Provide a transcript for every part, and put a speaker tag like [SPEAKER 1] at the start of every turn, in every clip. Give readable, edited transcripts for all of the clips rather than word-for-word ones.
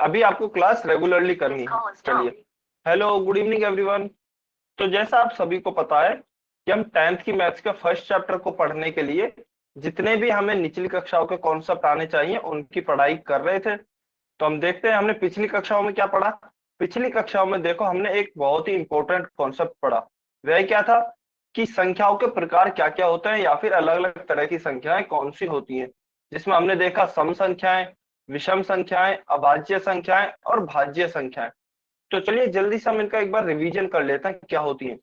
[SPEAKER 1] अभी आपको class regularly करनी है। चलिए, हेलो गुड इवनिंग एवरीवन। तो जैसा आप सभी को पता है कि हम 10th की मैथ्स का फर्स्ट चैप्टर को पढ़ने के लिए जितने भी हमें निचली कक्षाओं के कॉन्सेप्ट आने चाहिए उनकी पढ़ाई कर रहे थे। तो हम देखते हैं हमने पिछली कक्षाओं में क्या पढ़ा। पिछली कक्षाओं में देखो हमने एक बहुत ही इंपॉर्टेंट कॉन्सेप्ट पढ़ा। वह क्या था कि संख्याओं के प्रकार क्या क्या होते हैं या फिर अलग अलग तरह की संख्याएं कौन सी होती हैं, जिसमें हमने देखा सम संख्याएं, विषम संख्याएं, अभाज्य संख्याएं और भाज्य संख्याएं। तो चलिए जल्दी से हम इनका एक बार रिवीजन कर लेते हैं क्या होती है।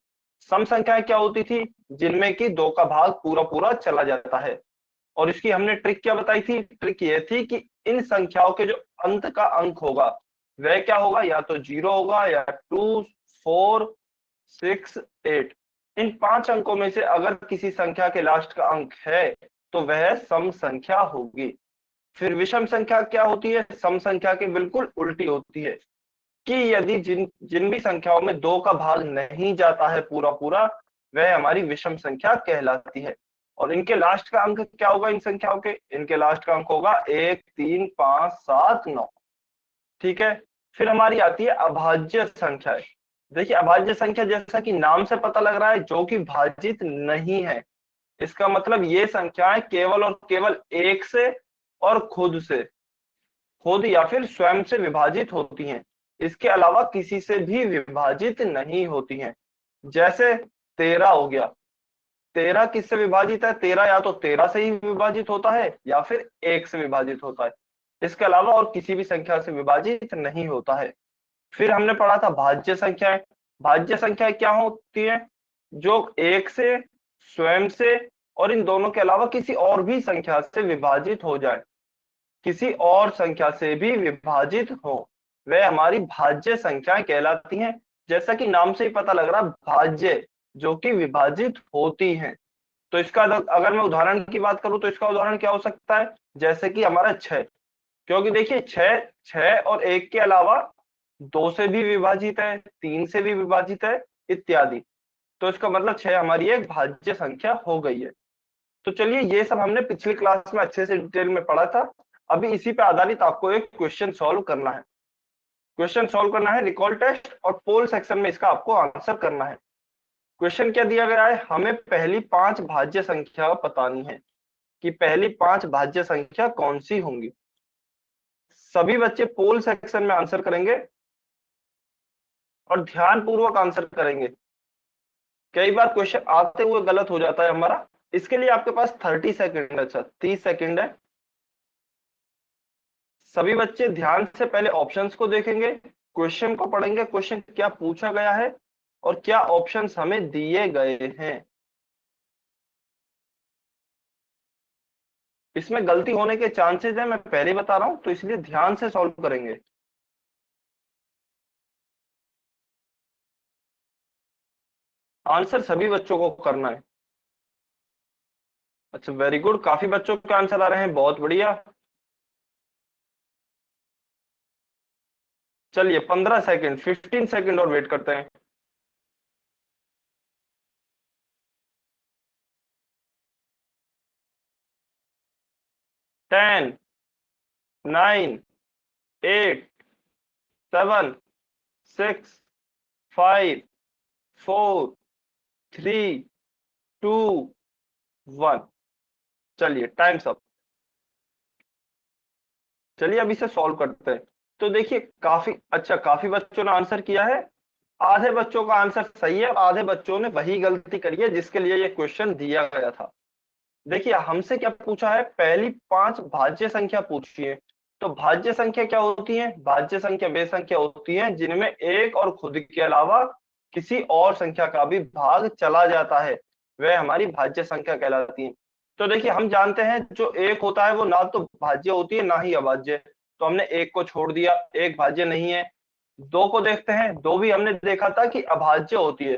[SPEAKER 1] सम संख्याएं क्या होती थी? जिनमें कि दो का भाग पूरा पूरा चला जाता है। और इसकी हमने ट्रिक क्या बताई थी? ट्रिक ये थी कि इन संख्याओं के जो अंत का अंक होगा वह क्या होगा, या तो 0 होगा या 2, 4, 6, 8। इन 5 अंकों में से अगर किसी संख्या के लास्ट का अंक है तो वह सम संख्या होगी। फिर विषम संख्या क्या होती है? सम संख्या के बिल्कुल उल्टी होती है कि यदि जिन जिन भी संख्याओं में दो का भाग नहीं जाता है पूरा पूरा, वह हमारी विषम संख्या कहलाती है। और इनके लास्ट का अंक क्या होगा? इन संख्याओं के इनके लास्ट का अंक होगा 1, 3, 5, 7, 9। ठीक है। फिर हमारी आती है अभाज्य संख्याएं। देखिए अभाज्य संख्या जैसा कि नाम से पता लग रहा है जो कि भाजित नहीं है। इसका मतलब ये संख्याएं केवल और केवल एक से और खुद या फिर स्वयं से विभाजित होती हैं। इसके अलावा किसी से भी विभाजित नहीं होती हैं। जैसे 13 हो गया। 13 किससे विभाजित है? 13 या तो 13 से ही विभाजित होता है या फिर 1 से विभाजित होता है। इसके अलावा और किसी भी संख्या से विभाजित नहीं होता है। फिर हमने पढ़ा था भाज्य संख्याएं। भाज्य संख्याएं क्या होती है? जो 1 से, स्वयं से और इन दोनों के अलावा किसी और भी संख्या से विभाजित हो जाए, किसी और संख्या से भी विभाजित हो, वह हमारी भाज्य संख्याएं कहलाती हैं। जैसा कि नाम से ही पता लग रहा है भाज्य, जो कि विभाजित होती हैं। तो इसका अगर मैं उदाहरण की बात करूं तो इसका उदाहरण क्या हो सकता है? जैसे कि हमारा 6। क्योंकि देखिए 6 6 और 1 के अलावा 2 से भी विभाजित है, 3 से भी विभाजित है, इत्यादि। तो इसका मतलब 6 हमारी एक भाज्य संख्या हो गई है। तो चलिए ये सब हमने पिछली क्लास में अच्छे से डिटेल में पढ़ा था। अभी इसी पे आधारित आपको एक क्वेश्चन सॉल्व करना है। क्वेश्चन सॉल्व करना है रिकॉल टेस्ट और पोल सेक्शन में इसका आपको आंसर करना है। क्वेश्चन क्या दिया गया है? हमें पहली 5 भाज्य संख्या बतानी है कि पहली 5 भाज्य संख्या कौन सी होंगी। सभी बच्चे पोल सेक्शन में आंसर करेंगे और ध्यान पूर्वक आंसर करेंगे। कई बार क्वेश्चन आते हुए गलत हो जाता है हमारा। इसके लिए आपके पास 30 सेकंड, अच्छा 30 सेकंड है। सभी बच्चे ध्यान से पहले ऑप्शंस को देखेंगे, क्वेश्चन को पढ़ेंगे, क्वेश्चन क्या पूछा गया है और क्या ऑप्शंस हमें दिए गए हैं। इसमें गलती होने के चांसेस है, मैं पहले बता रहा हूं, तो इसलिए ध्यान से सॉल्व करेंगे। आंसर सभी बच्चों को करना है। अच्छा वेरी गुड, काफी बच्चों के आंसर आ रहे हैं, बहुत बढ़िया। चलिए 15 सेकंड, 15 सेकंड और वेट करते हैं। 10, 9, 8, 7, 6, 5, 4, 3, 2, 1। चलिए टाइम्स अप। चलिए अब इसे सॉल्व करते हैं। तो देखिए काफी अच्छा, काफी बच्चों ने आंसर किया है। आधे बच्चों का आंसर सही है और आधे बच्चों ने वही गलती करी है जिसके लिए ये क्वेश्चन दिया गया था। देखिए हमसे क्या पूछा है? पहली 5 भाज्य संख्या पूछी है। तो भाज्य संख्या क्या होती है? भाज्य संख्या वे संख्या होती है जिनमें एक और खुद के अलावा किसी और संख्या का भी भाग चला जाता है, वह हमारी भाज्य संख्या कहलाती है। तो देखिए हम जानते हैं जो एक होता है वो ना तो भाज्य होती है ना ही अभाज्य। तो हमने एक को छोड़ दिया, एक भाज्य नहीं है। दो को देखते हैं, दो भी हमने देखा था कि अभाज्य होती है,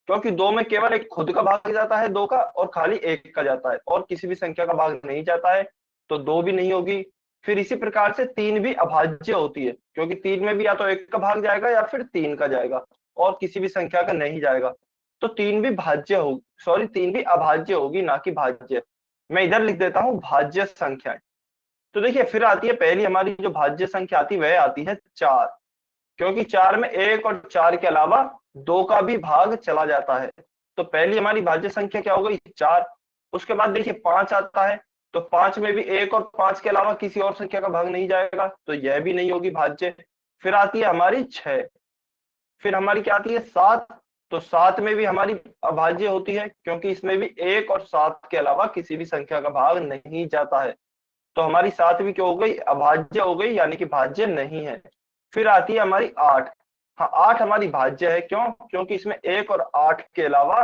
[SPEAKER 1] क्योंकि दो में केवल एक खुद का भाग जाता है दो का, और खाली एक का जाता है और किसी भी संख्या का भाग नहीं जाता है, तो दो भी नहीं होगी। फिर इसी प्रकार से तीन भी अभाज्य होती है, क्योंकि तीन में भी या तो एक का भाग जाएगा या फिर तीन का जाएगा और किसी भी संख्या का नहीं जाएगा। तो तीन भी भाज्य होगी, सॉरी तीन भी अभाज्य होगी ना कि भाज्य। मैं इधर लिख देता हूं भाज्य संख्याएं। तो देखिए फिर आती है पहली हमारी जो भाज्य संख्या आती है वह आती है 4, क्योंकि 4 में 1 और 4 के अलावा 2 का भी भाग चला जाता है। तो पहली हमारी भाज्य संख्या क्या हो गई 4। उसके बाद देखिए 5 आता है, तो 5 में भी 1 और 5 के अलावा किसी और संख्या का भाग नहीं जाएगा, तो यह भी नहीं होगी भाज्य। फिर आती है हमारी 6, फिर हमारी क्या आती है 7। तो 7 में भी हमारी अभाज्य होती है, क्योंकि इसमें भी 1 और 7 के अलावा किसी भी संख्या का भाग नहीं जाता है। तो हमारी 7 भी क्या हो गई अभाज्य हो गई, यानी कि भाज्य नहीं है। फिर आती है हमारी 8। हाँ 8 हमारी भाज्य है, क्यों? क्योंकि इसमें 1 और 8 के अलावा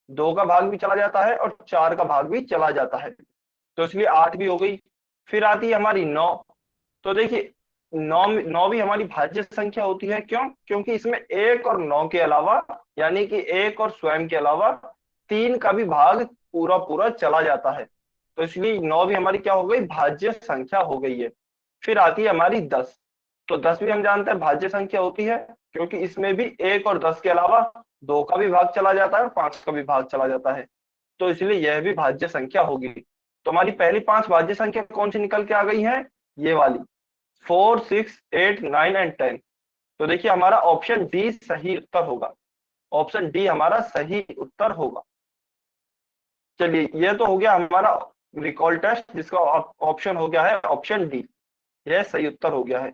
[SPEAKER 1] 2 का भाग भी चला जाता है और 4 का भाग भी चला जाता है, तो इसलिए 8 भी हो गई। फिर आती है हमारी 9। तो देखिए 9 9 भी हमारी भाज्य संख्या होती है, क्यों? क्योंकि इसमें 1 और 9 के अलावा, यानी कि 1 और स्वयं के अलावा 3 का भी भाग पूरा पूरा चला जाता है, तो इसलिए 9 भी हमारी क्या हो गई भाज्य संख्या हो गई है। फिर आती है हमारी 10। तो 10 भी हम जानते हैं भाज्य संख्या होती है, क्योंकि इसमें भी 1 और 10 के अलावा 2 का भी भाग चला जाता है और 5 का भी भाग चला जाता है, तो इसलिए यह भी भाज्य संख्या होगी। तो हमारी पहली 5 भाज्य संख्या कौन सी निकल के आ गई है? ये वाली 4, 6, 8, 9 एंड 10। तो देखिए हमारा ऑप्शन डी सही उत्तर होगा, ऑप्शन डी हमारा सही उत्तर होगा। चलिए ये तो हो गया हमारा रिकॉल टेस्ट, जिसका ऑप्शन हो गया है ऑप्शन डी, यह सही उत्तर हो गया है।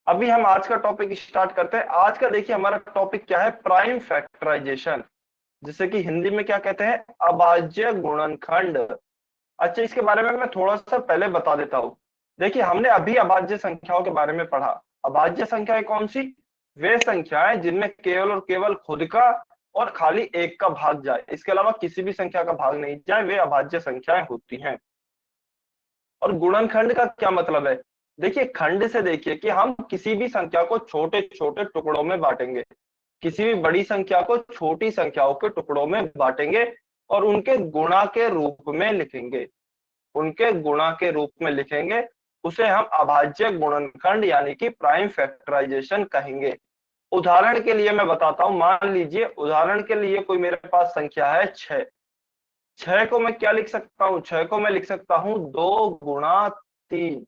[SPEAKER 1] अभी हम आज का टॉपिक स्टार्ट करते हैं। आज का देखिए हमारा टॉपिक क्या है, प्राइम फैक्टराइजेशन, जिसे कि हिंदी में क्या कहते हैं, अभाज्य गुणनखंड। अच्छा इसके बारे में मैं थोड़ा सा पहले बता देता हूँ। देखिए हमने अभी अभाज्य संख्याओं के बारे में पढ़ा। अभाज्य संख्याएं कौन सी? वे संख्याएं जिनमें केवल और केवल खुद का और खाली एक का भाग जाए, इसके अलावा किसी भी संख्या का भाग नहीं जाए, वे अभाज्य संख्याएं होती हैं। और गुणनखंड का क्या मतलब है? देखिए खंड से देखिए कि हम किसी भी संख्या को छोटे छोटे टुकड़ों में बांटेंगे, किसी भी बड़ी संख्या को छोटी संख्याओं के टुकड़ों में बांटेंगे और उनके गुणा के रूप में लिखेंगे, उनके गुणा के रूप में लिखेंगे, उसे हम अभाज्य गुणनखंड यानी कि प्राइम फैक्टराइजेशन कहेंगे। उदाहरण के लिए मैं बताता हूं, मान लीजिए उदाहरण के लिए कोई मेरे पास संख्या है 6। 6 को मैं क्या लिख सकता हूं? 6 को मैं लिख सकता हूं 2 गुणा 3।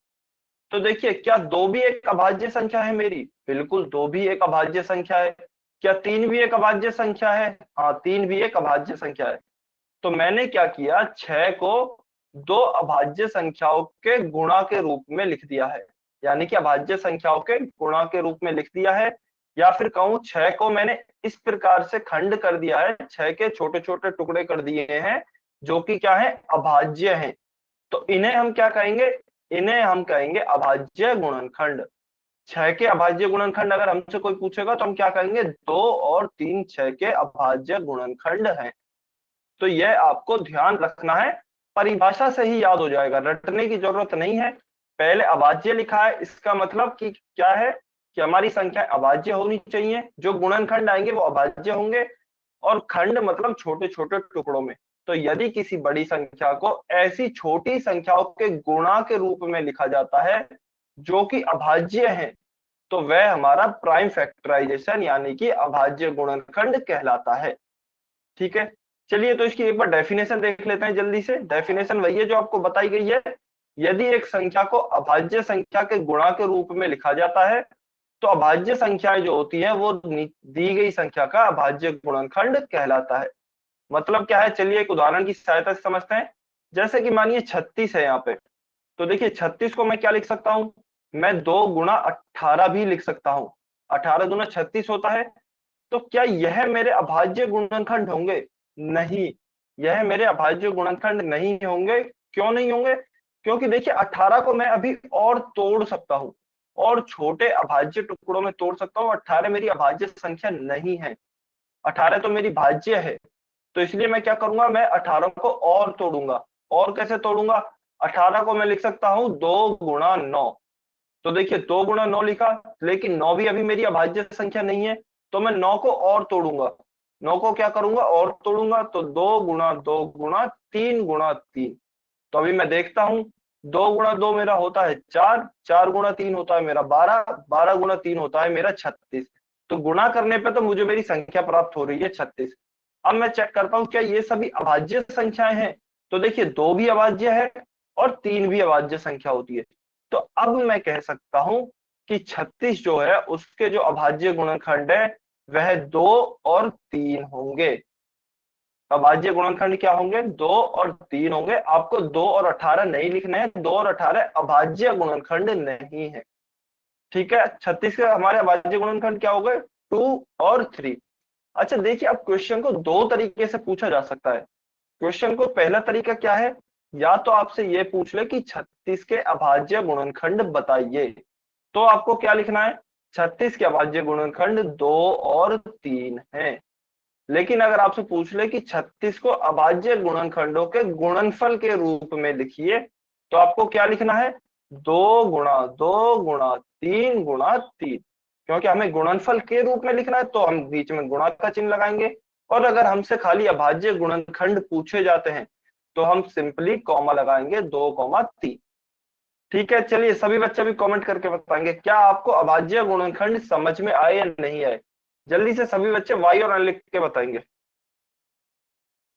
[SPEAKER 1] तो देखिए क्या 2 भी एक अभाज्य संख्या है मेरी? बिल्कुल 2 भी एक अभाज्य संख्या है। क्या 3 भी एक अभाज्य संख्या है? हाँ 3 भी एक अभाज्य संख्या है। तो मैंने क्या किया, 6 को 2 अभाज्य संख्याओं के गुणा के रूप में लिख दिया है, यानी कि अभाज्य संख्याओं के गुणा के रूप में लिख दिया है। या फिर कहूं 6 को मैंने इस प्रकार से खंड कर दिया है, 6 के छोटे छोटे टुकड़े कर दिए हैं जो कि क्या है अभाज्य हैं, तो इन्हें हम क्या कहेंगे? इन्हें हम कहेंगे अभाज्य गुणनखंड। 6 के अभाज्य गुणनखंड अगर हमसे कोई पूछेगा तो हम क्या कहेंगे? 2 और 3 6 के अभाज्य गुणनखंड हैं। तो यह आपको ध्यान रखना है, परिभाषा से ही याद हो जाएगा, रटने की जरूरत नहीं है। पहले अभाज्य लिखा है, इसका मतलब कि क्या है कि हमारी संख्या अभाज्य होनी चाहिए, जो गुणनखंड आएंगे वो अभाज्य होंगे, और खंड मतलब छोटे छोटे टुकड़ों में। तो यदि किसी बड़ी संख्या को ऐसी छोटी संख्याओं के गुणा के रूप में लिखा जाता है जो कि अभाज्य है, तो वह हमारा प्राइम फैक्टराइजेशन यानी कि अभाज्य गुणनखंड कहलाता है। ठीक है, चलिए तो इसकी एक बार डेफिनेशन देख लेते हैं जल्दी से। डेफिनेशन वही है जो आपको बताई गई है। यदि एक संख्या को अभाज्य संख्या के गुणा के रूप में लिखा जाता है तो अभाज्य संख्याएं जो होती है वो दी गई संख्या का अभाज्य गुणनखंड कहलाता है। मतलब क्या है, चलिए एक उदाहरण की सहायता से समझते हैं। जैसे कि मानिए 36 है यहाँ पे, तो देखिए 36 को मैं क्या लिख सकता हूँ? मैं 2 गुणा 18 भी लिख सकता हूँ। 18 दूना 36 होता है। तो क्या यह मेरे अभाज्य गुणनखंड होंगे? नहीं, यह मेरे अभाज्य गुणनखंड नहीं होंगे। क्यों नहीं होंगे? क्योंकि देखिए 18 को मैं अभी और तोड़ सकता हूँ, और छोटे अभाज्य टुकड़ों में तोड़ सकता हूँ। 18 मेरी अभाज्य संख्या नहीं है, 18 तो मेरी भाज्य है। तो इसलिए मैं क्या करूंगा, मैं 18 को और तोड़ूंगा। और कैसे तोड़ूंगा? 18 को मैं लिख सकता हूँ 2 गुणा 9। तो देखिए 2 गुणा 9 लिखा, लेकिन 9 भी अभी मेरी अभाज्य संख्या नहीं है, तो मैं 9 को और तोड़ूंगा। 9 को क्या करूंगा? और तोड़ूंगा। तो 2 गुणा 2 गुणा 3 गुणा 3। तो अभी मैं देखता हूं, 2 गुणा 2 मेरा होता है 4, 4 गुणा 3 होता है मेरा 12, 12 गुणा 3 होता है मेरा 36। तो गुणा करने पे तो मुझे मेरी संख्या प्राप्त हो रही है 36। अब मैं चेक करता हूं क्या ये सभी अभाज्य संख्याएं हैं। तो देखिए 2 भी अभाज्य है और 3 भी अभाज्य संख्या होती है। तो अब मैं कह सकता हूं कि 36 जो है उसके जो अभाज्य गुणनखंड है वह 2 और 3 होंगे। अभाज्य गुणनखंड क्या होंगे? 2 और 3 होंगे। आपको 2 और 18 नहीं लिखना है, 2 और 18 अभाज्य गुणनखंड नहीं है। ठीक है, 36 के हमारे अभाज्य गुणनखंड क्या हो गए? 2 और 3। अच्छा देखिए, अब क्वेश्चन को दो तरीके से पूछा जा सकता है। क्वेश्चन को पहला तरीका क्या है, या तो आपसे ये पूछ ले कि 36 के अभाज्य गुणनखंड बताइए, तो आपको क्या लिखना है? 36 के अभाज्य गुणनखंड 2 और 3 है। लेकिन अगर आपसे पूछ ले कि 36 को अभाज्य गुणनखंडों के गुणनफल के रूप में लिखिए, तो आपको क्या लिखना है? 2 गुणा 2 गुणा 3 गुणा 3। क्योंकि हमें गुणनफल के रूप में लिखना है तो हम बीच में गुणा का चिन्ह लगाएंगे। और अगर हमसे खाली अभाज्य गुणनखंड पूछे जाते हैं तो हम सिंपली कॉमा लगाएंगे, 2, 3। ठीक है, चलिए सभी बच्चे भी कमेंट करके बताएंगे क्या आपको अभाज्य गुणनखंड समझ में आए या नहीं आए। जल्दी से सभी बच्चे वाई और एन लिख के बताएंगे।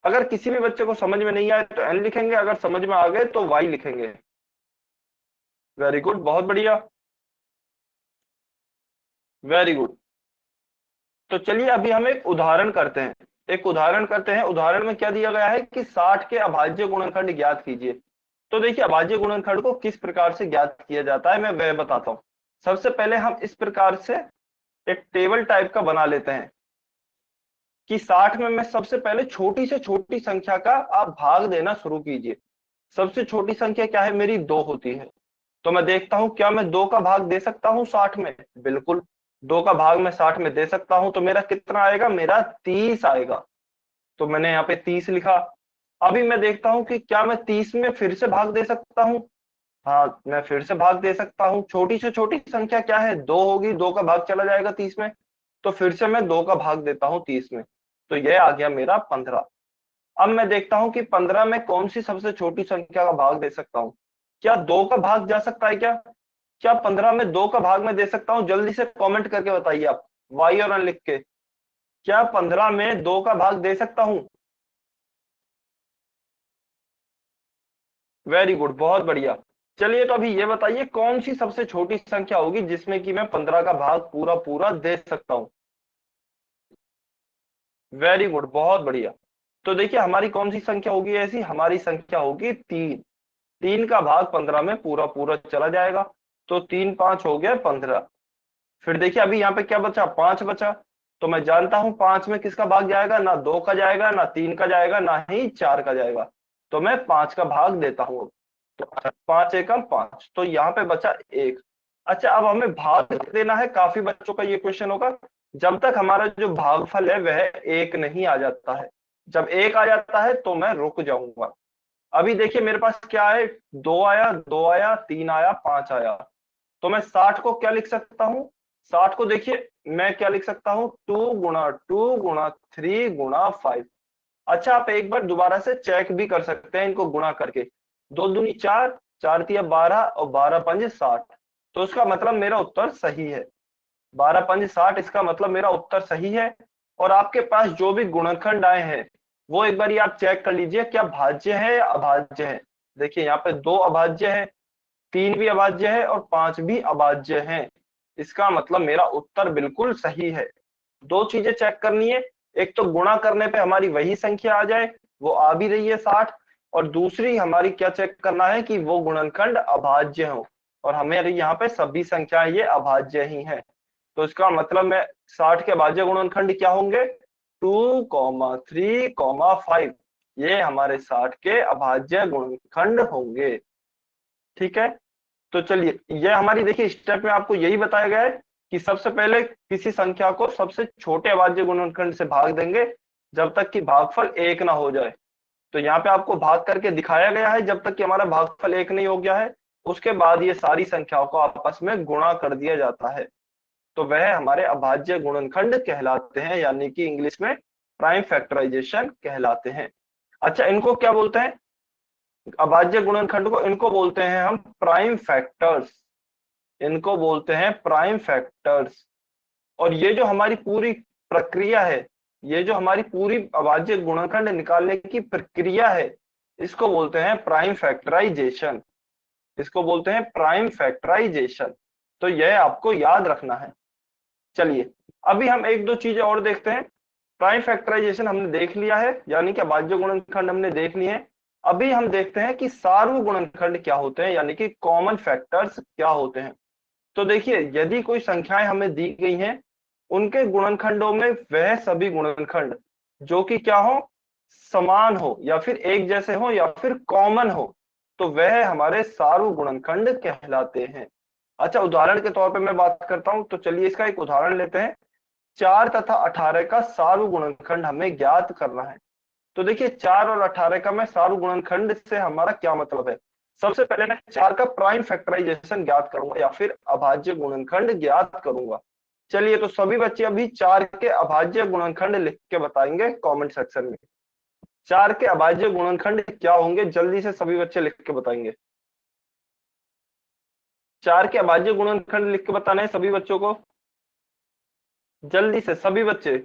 [SPEAKER 1] अगर किसी भी बच्चे को समझ में नहीं आए तो एन लिखेंगे, अगर समझ में आ गए तो वाई लिखेंगे। वेरी गुड, बहुत बढ़िया, वेरी गुड। तो चलिए अभी हम एक उदाहरण करते हैं। उदाहरण में क्या दिया गया है कि 60 के अभाज्य गुणनखंड ज्ञात कीजिए। तो देखिए, अभाज्य गुणनखंड को किस प्रकार से ज्ञात किया जाता है मैं वह बताता हूँ। सबसे पहले हम इस प्रकार से एक टेबल टाइप का बना लेते हैं कि 60 में मैं सबसे पहले छोटी से छोटी संख्या का आप भाग देना शुरू कीजिए। सबसे छोटी संख्या क्या है मेरी? 2 होती है। तो मैं देखता हूं क्या मैं 2 का भाग दे सकता हूं 60 में? बिल्कुल, 2 का भाग मैं 60 में दे सकता हूं। तो मेरा कितना आएगा? मेरा 30 आएगा। तो मैंने यहाँ पे 30 लिखा। अभी मैं देखता हूं कि क्या मैं 30 में फिर से भाग दे सकता हूं? हाँ, मैं फिर से भाग दे सकता हूँ। छोटी से छोटी संख्या क्या है? 2 होगी, 2 का भाग चला जाएगा 30 में। तो फिर से मैं 2 का भाग देता हूँ 30 में। तो यह आ गया मेरा 15। अब मैं देखता हूं कि 15 में कौन सी सबसे छोटी संख्या का भाग दे सकता हूं। क्या 2 का भाग जा सकता है क्या? क्या 15 में 2 का भाग मैं दे सकता हूं? जल्दी से कमेंट करके बताइए आप, वाई और एन लिख के। क्या 15 में 2 का भाग दे सकता हूं? वेरी गुड, बहुत बढ़िया। चलिए तो अभी ये बताइए कौन सी सबसे छोटी संख्या होगी जिसमें कि मैं 15 का भाग पूरा पूरा दे सकता हूं। वेरी गुड, बहुत बढ़िया। तो देखिए हमारी कौन सी संख्या होगी ऐसी? हमारी संख्या होगी 3। 3 का भाग 15 में पूरा पूरा चला जाएगा। तो 3 5 हो गया 15। फिर देखिए अभी यहाँ पे क्या बचा? 5 बचा। तो मैं जानता हूं 5 में किसका भाग जाएगा? ना 2 का जाएगा, ना 3 का जाएगा, ना ही 4 का जाएगा। तो मैं 5 का भाग देता हूँ। तो 5 एकम 5, तो यहाँ पे बचा 1। अच्छा, अब हमें भाग देना है। काफी बच्चों का ये क्वेश्चन होगा, जब तक हमारा जो भागफल है वह 1 नहीं आ जाता है। जब 1 आ जाता है तो मैं रुक जाऊंगा। अभी देखिए मेरे पास क्या है? 2 आया, 2 आया, 3 आया, 5 आया। तो मैं 60 को क्या लिख सकता हूँ? 60 को देखिए मैं क्या लिख सकता हूँ? 2 गुणा 2 गुणा 3 गुणा 5। अच्छा, आप एक बार दोबारा से चेक भी कर सकते हैं इनको गुणा करके। 2 दूनी 4, 4 तिया 12 और 12 पंजे 60। तो इसका मतलब मेरा उत्तर सही है। 12 पंजे 60, इसका मतलब मेरा उत्तर सही है। और आपके पास जो भी गुणनखंड आए हैं वो एक बार आप चेक कर लीजिए क्या भाज्य है या अभाज्य है। देखिए यहाँ पे 2 अभाज्य है, 3 भी अभाज्य है और 5 भी अभाज्य है। इसका मतलब मेरा उत्तर बिल्कुल सही है। दो चीजें चेक करनी है, एक तो गुणा करने पे हमारी वही संख्या आ जाए, वो आ भी रही है 60। और दूसरी हमारी क्या चेक करना है कि वो गुणनखंड अभाज्य हो। और हमें यहाँ पे सभी संख्याएं ये अभाज्य ही हैं। तो इसका मतलब मैं 60 के अभाज्य गुणनखंड क्या होंगे? 2, 3, 5। ये हमारे 60 के अभाज्य गुणनखंड होंगे। ठीक है, तो चलिए ये हमारी देखिए स्टेप में आपको यही बताया गया है कि सबसे पहले किसी संख्या को सबसे छोटे अभाज्य गुणनखंड से भाग देंगे जब तक कि भागफल 1 ना हो जाए। तो यहाँ पे आपको भाग करके दिखाया गया है जब तक कि हमारा भागफल 1 नहीं हो गया है। उसके बाद ये सारी संख्याओं को आपस में गुणा कर दिया जाता है। तो वह हमारे अभाज्य गुणनखंड कहलाते हैं, यानी कि इंग्लिश में प्राइम फैक्टराइजेशन कहलाते हैं। अच्छा, इनको क्या बोलते हैं? अभाज्य गुणनखंड को इनको बोलते हैं हम प्राइम फैक्टर्स। इनको बोलते हैं प्राइम फैक्टर्स। और ये जो हमारी पूरी प्रक्रिया है, ये जो हमारी पूरी अभाज्य गुणनखंड निकालने की प्रक्रिया है, इसको बोलते हैं प्राइम फैक्टराइजेशन। इसको बोलते हैं प्राइम फैक्टराइजेशन। तो यह आपको याद रखना है। चलिए अभी हम एक दो चीजें और देखते हैं। प्राइम फैक्टराइजेशन हमने देख लिया है, यानी कि अभाज्य गुणनखंड हमने देख लिए हैं। अभी हम देखते हैं कि सार्व गुणनखंड क्या होते हैं, यानी कि कॉमन फैक्टर्स क्या होते हैं। तो देखिए, यदि कोई संख्याएं हमें दी गई हैं, उनके गुणनखंडों में वह सभी गुणनखंड जो कि क्या हो, समान हो या फिर एक जैसे हो या फिर कॉमन हो, तो वह हमारे सार्व गुणनखंड कहलाते हैं। अच्छा, उदाहरण के तौर पे मैं बात करता हूं, तो चलिए इसका एक उदाहरण लेते हैं। 4 तथा 18 का सार्व गुणनखंड हमें ज्ञात करना है। तो देखिए 4 और 18 का मैं सार्व गुणनखंड से हमारा क्या मतलब है। सबसे पहले मैं 4 का प्राइम फैक्टराइजेशन ज्ञात करूंगा या फिर अभाज्य गुणनखंड ज्ञात करूंगा। चलिए, तो सभी बच्चे अभी 4 के अभाज्य गुणनखंड लिख के बताएंगे कमेंट सेक्शन में। 4 के अभाज्य गुणनखंड क्या होंगे, जल्दी से सभी बच्चे लिख के बताएंगे। 4 के अभाज्य गुणनखंड लिख के बताना है सभी बच्चों को, जल्दी से सभी बच्चे।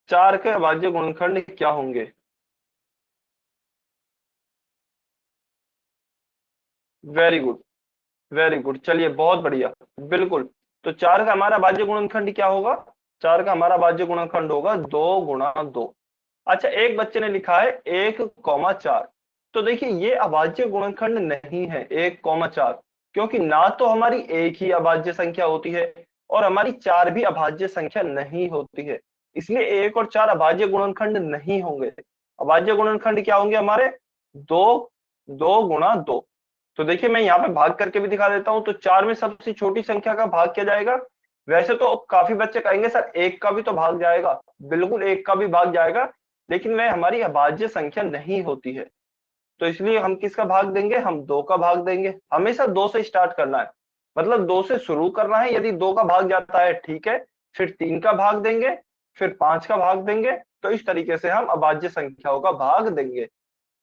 [SPEAKER 1] 4 के अभाज्य गुणनखंड क्या होंगे? वेरी गुड, वेरी गुड, चलिए बहुत बढ़िया। बिल्कुल। तो 4 का हमारा अभाज्य गुणनखंड क्या होगा? 4 का हमारा अभाज्य गुणनखंड होगा 2 गुणा 2। अच्छा, एक बच्चे ने लिखा है 1,4। तो देखिए ये अभाज्य गुणनखंड नहीं है 1,4, क्योंकि ना तो हमारी एक ही अभाज्य संख्या होती है और हमारी 4 भी अभाज्य संख्या नहीं होती है। इसलिए 1 और 4 अभाज्य गुणनखंड नहीं होंगे। अभाज्य गुणनखंड क्या होंगे हमारे? 2, 2 गुणा 2। तो देखिए मैं यहाँ पे भाग करके भी दिखा देता हूं। तो 4 में सबसे छोटी संख्या का भाग किया जाएगा। वैसे तो काफी बच्चे कहेंगे सर 1 का भी तो भाग जाएगा। बिल्कुल 1 का भी भाग जाएगा, लेकिन वह हमारी अभाज्य संख्या नहीं होती है। तो इसलिए हम किसका भाग देंगे? हम 2 का भाग देंगे। हमेशा 2 से स्टार्ट करना है, मतलब 2 से शुरू करना है। यदि 2 का भाग जाता है ठीक है, फिर 3 का भाग देंगे, फिर 5 का भाग देंगे। तो इस तरीके से हम अभाज्य संख्याओं का भाग देंगे।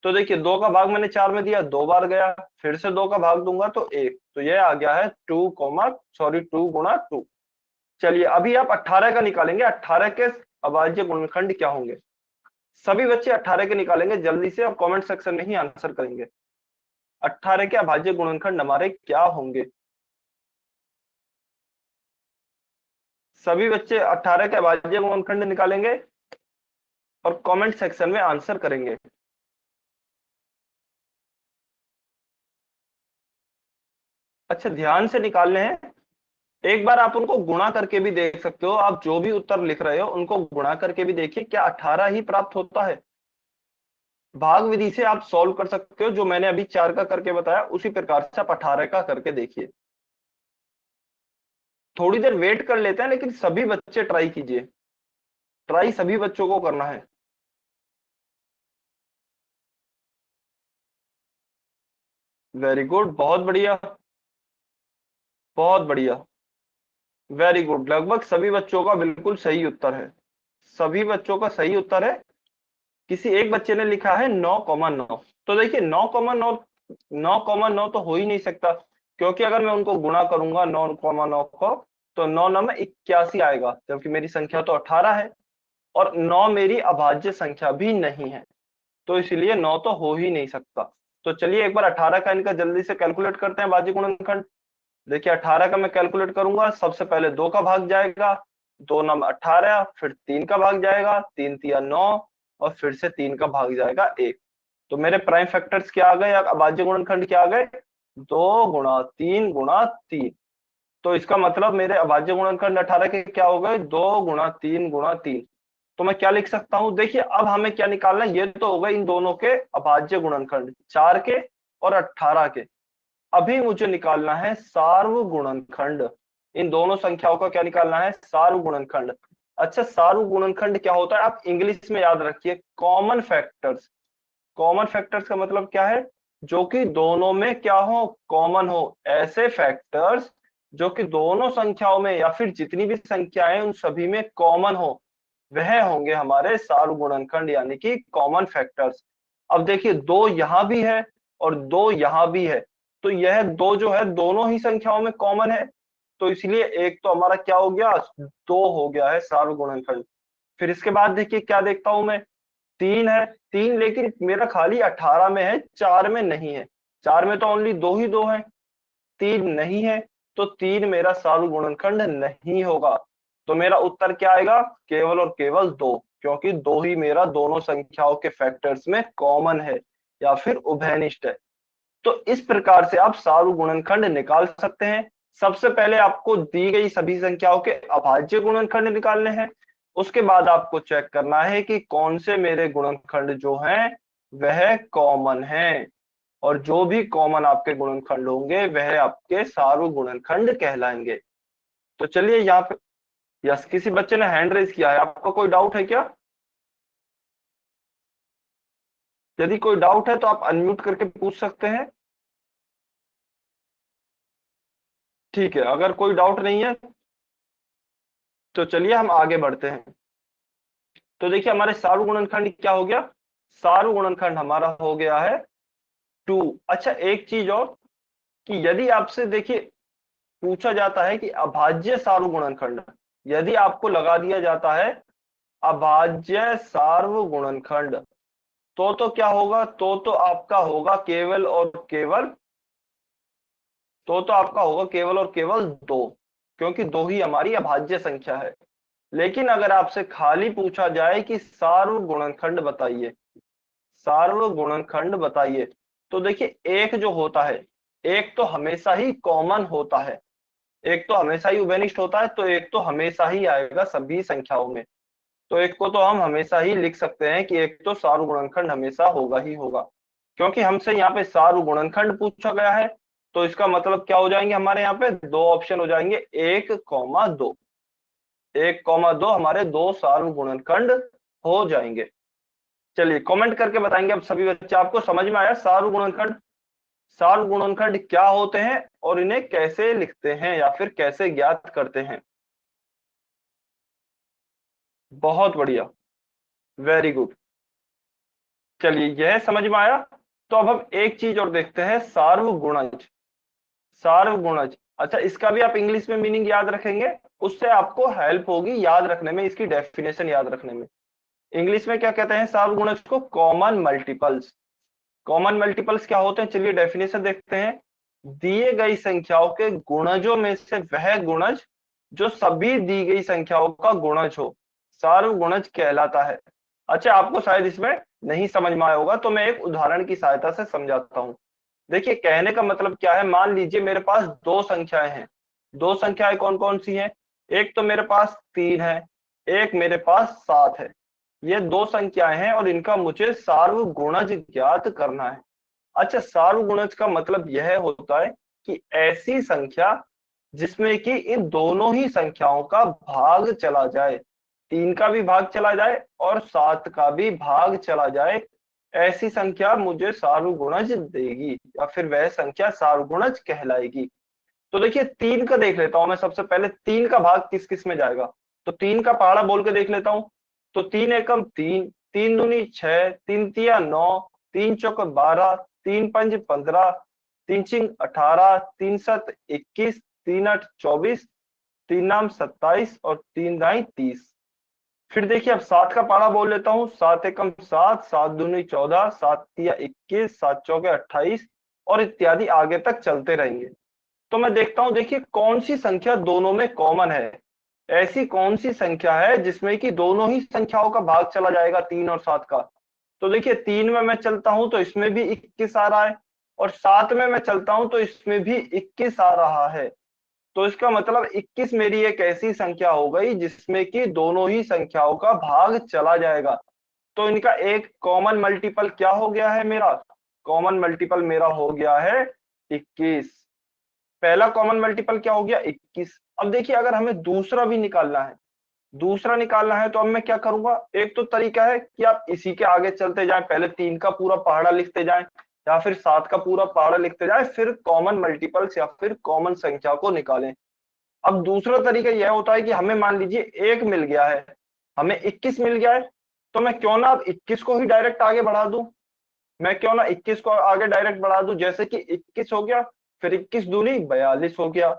[SPEAKER 1] तो देखिए 2 का भाग मैंने 4 में दिया, 2 बार गया, फिर से 2 का भाग दूंगा तो 1। तो यह आ गया है 2 गुणा 2। चलिए अभी आप 18 का निकालेंगे। 18 के अभाज्य गुणनखंड क्या होंगे? सभी बच्चे 18 के निकालेंगे जल्दी से और कमेंट सेक्शन में ही आंसर करेंगे। 18 के अभाज्य गुणनखंड हमारे क्या होंगे? सभी बच्चे 18 के अभाज्य गुणनखंड निकालेंगे और कमेंट सेक्शन में आंसर करेंगे। अच्छा, ध्यान से निकालने हैं। एक बार आप उनको गुणा करके भी देख सकते हो। आप जो भी उत्तर लिख रहे हो उनको गुणा करके भी देखिए, क्या 18 ही प्राप्त होता है। भाग विधि से आप सॉल्व कर सकते हो, जो मैंने अभी 4 का करके बताया उसी प्रकार से आप 18 का करके देखिए। थोड़ी देर वेट कर लेते हैं, लेकिन सभी बच्चे ट्राई कीजिए। ट्राई सभी बच्चों को करना है। वेरी गुड, बहुत बढ़िया, बहुत बढ़िया, वेरी गुड। लगभग सभी बच्चों का बिल्कुल सही उत्तर है। सभी बच्चों का सही उत्तर है। किसी एक बच्चे ने लिखा है 9,9। तो देखिए 9,9, 9,9 तो हो ही नहीं सकता, क्योंकि अगर मैं उनको गुणा करूंगा 9,9 को, तो 9 में 81 आएगा, जबकि मेरी संख्या तो 18 है और 9 मेरी अभाज्य संख्या भी नहीं है। तो इसलिए 9 तो हो ही नहीं सकता। तो चलिए एक बार 18 का इनका जल्दी से कैलकुलेट करते हैं अभाज्य गुणनखंड। देखिए 18 का मैं कैलकुलेट करूंगा, सबसे पहले 2 का भाग जाएगा, 2 9 18, फिर 3 का भाग जाएगा, 3 3 9, और फिर से 3 का भाग जाएगा 1। तो मेरे प्राइम फैक्टर्स क्या आ गए, अभाज्य गुणनखंड क्या आ गए? 2 गुणा 3 गुणा 3। तो इसका मतलब मेरे अभाज्य गुणनखंड 18 के क्या हो गए? 2 गुणा 3 गुणा 3। तो मैं क्या लिख सकता हूं? देखिए अब हमें क्या निकालना है, ये तो हो गए इन दोनों के अभाज्य गुणनखंड, 4 के और 18 के। अभी मुझे निकालना है सार्व गुणनखंड। इन दोनों संख्याओं का क्या निकालना है? सार्व गुणनखंड। अच्छा, सार्व गुणनखंड क्या होता है आप इंग्लिश में याद रखिए, कॉमन फैक्टर्स। कॉमन फैक्टर्स का मतलब क्या है? जो कि दोनों में क्या हो? कॉमन हो। ऐसे फैक्टर्स जो कि दोनों संख्याओं में या फिर जितनी भी संख्याएं उन सभी में कॉमन हो, वह होंगे हमारे सार्व गुणनखंड, यानी कि कॉमन फैक्टर्स। अब देखिए 2 यहां भी है और 2 यहां भी है, तो यह 2 जो है दोनों ही संख्याओं में कॉमन है। तो इसलिए एक तो हमारा क्या हो गया? 2 हो गया है सार्व गुणनखंड। फिर इसके बाद देखिए क्या देखता हूं मैं, 3 है, 3 लेकिन मेरा खाली 18 में है, 4 में नहीं है। 4 में तो ओनली दो ही दो है, 3 नहीं है, तो 3 मेरा सारू गुणनखंड नहीं होगा। तो मेरा उत्तर क्या आएगा? केवल और केवल 2, क्योंकि 2 ही मेरा दोनों संख्याओं के फैक्टर्स में कॉमन है या फिर उभयनिष्ठ है। तो इस प्रकार से आप सारू गुणनखंड निकाल सकते हैं। सबसे पहले आपको दी गई सभी संख्याओं के अभाज्य गुणनखंड निकालने हैं। उसके बाद आपको चेक करना है कि कौन से मेरे गुणनखंड जो हैं वह कॉमन हैं, और जो भी कॉमन आपके गुणनखंड होंगे वह आपके सारू गुणनखंड कहलाएंगे। तो चलिए यहाँ पे, यस, किसी बच्चे ने हैंड रेज किया है, आपका कोई डाउट है क्या? यदि कोई डाउट है तो आप अनम्यूट करके पूछ सकते हैं। ठीक है, अगर कोई डाउट नहीं है तो चलिए हम आगे बढ़ते हैं। तो देखिए हमारे सारू गुणनखंड क्या हो गया? सारू गुणनखंड हमारा हो गया है 2। अच्छा, एक चीज और, कि यदि आपसे देखिए पूछा जाता है कि अभाज्य सारू गुणनखंड, यदि आपको लगा दिया जाता है अभाज्य सार्व गुणनखंड, तो क्या होगा? तो आपका होगा केवल और केवल, तो आपका होगा केवल और केवल 2, क्योंकि 2 ही हमारी अभाज्य संख्या है। लेकिन अगर आपसे खाली पूछा जाए कि सार्व गुणनखंड बताइए, सार्व गुणनखंड बताइए, तो देखिए एक जो होता है, एक तो हमेशा ही कॉमन होता है, एक तो हमेशा ही उभयनिष्ठ होता है, तो एक तो हमेशा ही आएगा सभी संख्याओं में। तो एक को तो हम हमेशा ही लिख सकते हैं कि एक तो सार्व गुणनखंड हमेशा होगा ही होगा, क्योंकि हमसे यहाँ पे सार्व गुणनखंड पूछा गया है। तो इसका मतलब क्या हो जाएंगे हमारे यहाँ पे? दो ऑप्शन हो जाएंगे, 1,2। 1,2 हमारे दो सार्व गुणनखंड हो जाएंगे। चलिए कमेंट करके बताएंगे अब सभी बच्चे, आपको समझ में आया सार्व गुणनखंड, सार्व गुणनखंड क्या होते हैं और इन्हें कैसे लिखते हैं या फिर कैसे ज्ञात करते हैं? बहुत बढ़िया, वेरी गुड। चलिए यह समझ में आया। तो अब हम एक चीज और देखते हैं, सार्वगुणज। सार्वगुणज, अच्छा, इसका भी आप इंग्लिश में मीनिंग याद रखेंगे, उससे आपको हेल्प होगी याद रखने में, इसकी डेफिनेशन याद रखने में। इंग्लिश में क्या कहते हैं सार्वगुणज को? Common multiples. कॉमन मल्टीपल्स क्या होते हैं? चलिए डेफिनेशन देखते हैं। दिए गई संख्याओं के गुणजों में से वह गुणज जो सभी दी गई संख्याओं का गुणज हो, सार्वगुणज कहलाता है। अच्छा, आपको शायद इसमें नहीं समझ में आया होगा, तो मैं एक उदाहरण की सहायता से समझाता हूँ। देखिए कहने का मतलब क्या है, मान लीजिए मेरे पास दो संख्याएं हैं। दो संख्याएं कौन कौन सी हैं? एक तो मेरे पास 3 है, एक मेरे पास 7 है। ये दो संख्याएं हैं और इनका मुझे सार्वगुणज ज्ञात करना है। अच्छा, सार्वगुणज का मतलब यह होता है कि ऐसी संख्या जिसमें कि इन दोनों ही संख्याओं का भाग चला जाए, 3 का भी भाग चला जाए और 7 का भी भाग चला जाए, ऐसी संख्या मुझे सार्वगुणज देगी या फिर वह संख्या सार्वगुणज कहलाएगी। तो देखिए 3 का देख लेता हूं मैं, सबसे पहले 3 का भाग किस किस में जाएगा, तो 3 का पहाड़ा बोल के देख लेता हूं। तो 3 एकम 3, 3 दूनी 6, 3 तिया 9, 3 चौक 12, 3 पंज 15, 3 छिंग 18, 3 सत 21, 3 आठ 24, 3 नाम 27 और 3 दाई 30। फिर देखिए अब 7 का पारा बोल लेता हूँ। 7 एकम 7, 7 दूनी 14, 7 तिया 21, 7 चौके 28 और इत्यादि आगे तक चलते रहेंगे। तो मैं देखता हूं देखिए कौन सी संख्या दोनों में कॉमन है, ऐसी कौन सी संख्या है जिसमें कि दोनों ही संख्याओं का भाग चला जाएगा 3 और 7 का। तो देखिए 3 में मैं चलता हूं तो इसमें भी 21 आ रहा है, और 7 में मैं चलता हूं तो इसमें भी 21 आ रहा है। तो इसका मतलब 21 मेरी एक ऐसी संख्या हो गई जिसमें कि दोनों ही संख्याओं का भाग चला जाएगा। तो इनका एक कॉमन मल्टीपल क्या हो गया है मेरा? कॉमन मल्टीपल मेरा हो गया है 21। पहला कॉमन मल्टीपल क्या हो गया? 21। अब देखिए अगर हमें दूसरा भी निकालना है, दूसरा निकालना है तो अब मैं क्या करूंगा, एक तो तरीका है कि आप इसी के आगे चलते जाएं, पहले 3 का पूरा पहाड़ा लिखते जाएं या फिर 7 का पूरा पहाड़ा लिखते जाएं, फिर कॉमन मल्टीपल्स या फिर कॉमन संख्या को निकालें। अब दूसरा तरीका यह होता है कि हमें मान लीजिए एक मिल गया है, हमें 21 मिल गया है, तो मैं क्यों ना अब 21 को ही डायरेक्ट आगे बढ़ा दूं, मैं क्यों ना 21 को आगे डायरेक्ट बढ़ा दूं, जैसे कि 21 हो गया, फिर 21 दूनी 42 हो गया,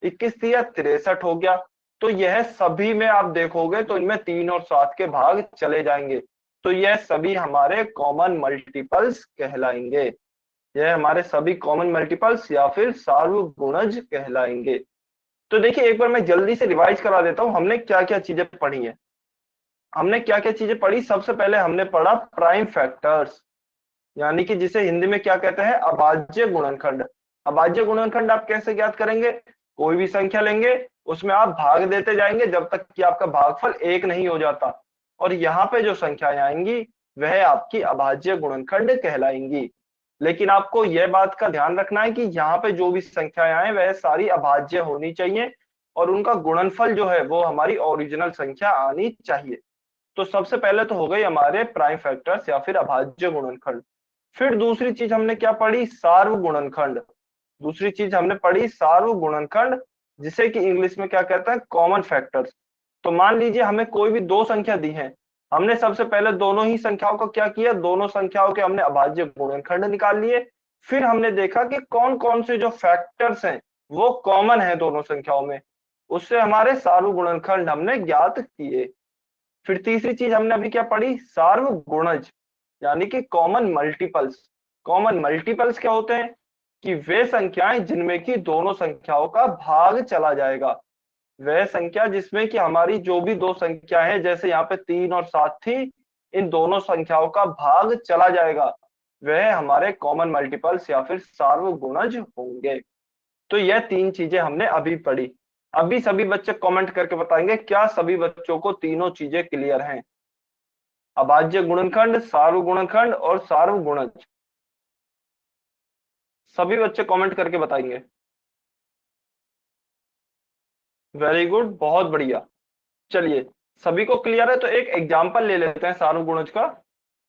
[SPEAKER 1] 21 तिया 63 हो गया। तो यह सभी में आप देखोगे तो इनमें 3 और 7 के भाग चले जाएंगे। तो यह सभी हमारे कॉमन मल्टीपल्स कहलाएंगे। यह हमारे सभी कॉमन मल्टीपल्स या फिर सार्वगुणज कहलाएंगे। तो देखिए एक बार मैं जल्दी से रिवाइज करा देता हूं, हमने क्या क्या चीजें पढ़ी है। हमने क्या क्या चीजें पढ़ी, सबसे पहले हमने पढ़ा प्राइम फैक्टर्स, यानी कि जिसे हिंदी में क्या कहते हैं, अभाज्य गुणनखंड। अभाज्य गुणनखंड आप कैसे ज्ञात करेंगे, कोई भी संख्या लेंगे, उसमें आप भाग देते जाएंगे जब तक कि आपका भागफल 1 नहीं हो जाता, और यहाँ पे जो संख्याएं आएंगी वह आपकी अभाज्य गुणनखंड कहलाएंगी। लेकिन आपको यह बात का ध्यान रखना है कि यहाँ पे जो भी संख्याएं आए वह सारी अभाज्य होनी चाहिए, और उनका गुणनफल जो है वो हमारी ओरिजिनल संख्या आनी चाहिए। तो सबसे पहले तो हो गई हमारे प्राइम फैक्टर्स या फिर अभाज्य गुणनखंड। फिर दूसरी चीज हमने क्या पढ़ी, सार्वगुणनखंड। दूसरी चीज हमने पढ़ी सार्वगुणनखंड, जिसे कि इंग्लिश में क्या कहते हैं, कॉमन फैक्टर्स। तो मान लीजिए हमें कोई भी दो संख्या दी है, हमने सबसे पहले दोनों ही संख्याओं का क्या किया, दोनों संख्याओं के हमने अभाज्य गुणनखंड निकाल लिए। फिर हमने देखा कि कौन कौन से जो फैक्टर्स हैं वो कॉमन है दोनों संख्याओं में, उससे हमारे सार्वगुणनखंड हमने ज्ञात किए। फिर तीसरी चीज हमने अभी क्या पढ़ी, सार्वगुणज, यानी कि कॉमन मल्टीपल्स। कॉमन मल्टीपल्स क्या होते हैं, कि वे संख्याएं जिनमें की दोनों संख्याओं का भाग चला जाएगा। वह संख्या जिसमें कि हमारी जो भी दो संख्या है, जैसे यहाँ पे 3 और 7 थी, इन दोनों संख्याओं का भाग चला जाएगा, वह हमारे कॉमन मल्टीपल्स या फिर सार्वगुणज होंगे। तो यह तीन चीजें हमने अभी पढ़ी। अभी सभी बच्चे कमेंट करके बताएंगे क्या सभी बच्चों को तीनों चीजें क्लियर हैं, अभाज्य गुणनखंड, सार्वगुणनखंड और सार्वगुणज। सभी बच्चे कमेंट करके बताएंगे। वेरी गुड, बहुत बढ़िया। चलिए, सभी को क्लियर है तो एक एग्जांपल ले लेते हैं सार्वगुणज का,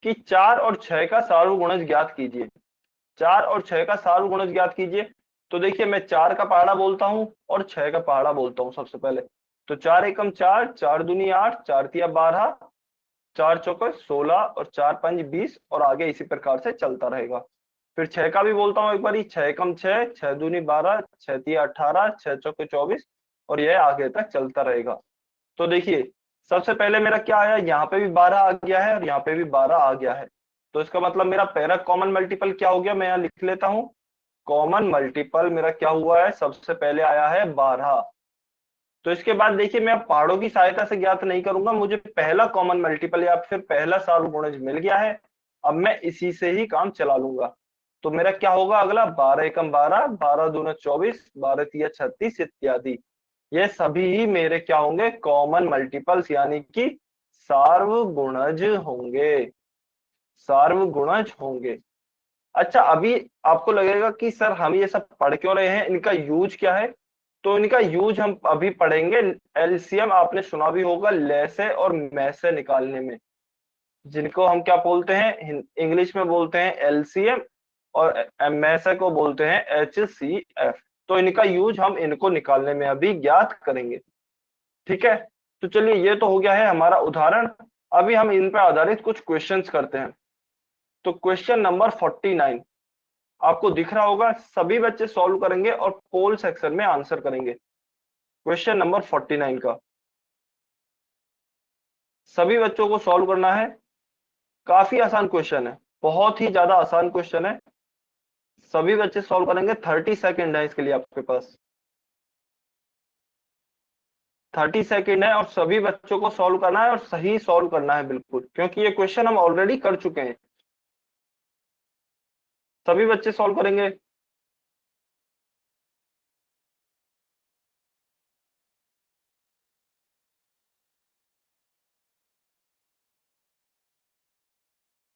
[SPEAKER 1] कि 4 और 6 का सार्वगुणज ज्ञात कीजिए। 4 और 6 का सार्वगुणज ज्ञात कीजिए। तो देखिए मैं 4 का पहाड़ा बोलता हूं और 6 का पहाड़ा बोलता हूं सबसे पहले। तो 4 एकम 4, 4 दूनी 8, 4 तिया 12, 4 चौके 16 और 4 पंज 20, और आगे इसी प्रकार से चलता रहेगा। फिर 6 का भी बोलता हूँ एक बार, 6 एकम 6, 6 दूनी 12, 6 तिया 18, 6 चौके 24, और यह आगे तक चलता रहेगा। तो देखिए सबसे पहले मेरा क्या आया, यहाँ पे भी 12 आ गया है और यहाँ पे भी 12 आ गया है। तो इसका मतलब मेरा पहला कॉमन मल्टीपल क्या हो गया, मैं यहाँ लिख लेता हूँ। कॉमन मल्टीपल मेरा क्या हुआ है, सबसे पहले आया है 12। तो इसके बाद देखिए मैं अब पहाड़ों की सहायता से ज्ञात नहीं करूंगा, मुझे पहला कॉमन मल्टीपल या फिर पहला सार्वगुणज मिल गया है, अब मैं इसी से ही काम चला लूंगा। तो मेरा क्या होगा अगला, 12 एकम 12, 12 दूना 24, 12 तिया 36 इत्यादि। ये सभी ही मेरे क्या होंगे, कॉमन मल्टीपल्स यानी कि सार्वगुणज होंगे। सार्वगुणज होंगे। अच्छा, अभी आपको लगेगा कि सर हम ये सब पढ़ क्यों रहे हैं, इनका यूज क्या है। तो इनका यूज हम अभी पढ़ेंगे। एलसीएम आपने सुना भी होगा, लेसे और मैसे निकालने में, जिनको हम क्या बोलते हैं, इंग्लिश में बोलते हैं एलसीएम, और मैसे को बोलते हैं एचसीएफ। तो इनका यूज हम इनको निकालने में अभी ज्ञात करेंगे। ठीक है, तो चलिए ये तो हो गया है हमारा उदाहरण। अभी हम इन पर आधारित कुछ क्वेश्चंस करते हैं। तो क्वेश्चन नंबर 49 आपको दिख रहा होगा, सभी बच्चे सॉल्व करेंगे और पोल सेक्शन में आंसर करेंगे। क्वेश्चन नंबर 49 का सभी बच्चों को सॉल्व करना है। काफी आसान क्वेश्चन है, बहुत ही ज्यादा आसान क्वेश्चन है। सभी बच्चे सॉल्व करेंगे, 30 सेकेंड है इसके लिए आपके पास। 30 सेकेंड है और सभी बच्चों को सॉल्व करना है, और सही सॉल्व करना है बिल्कुल, क्योंकि ये क्वेश्चन हम ऑलरेडी कर चुके हैं। सभी बच्चे सॉल्व करेंगे।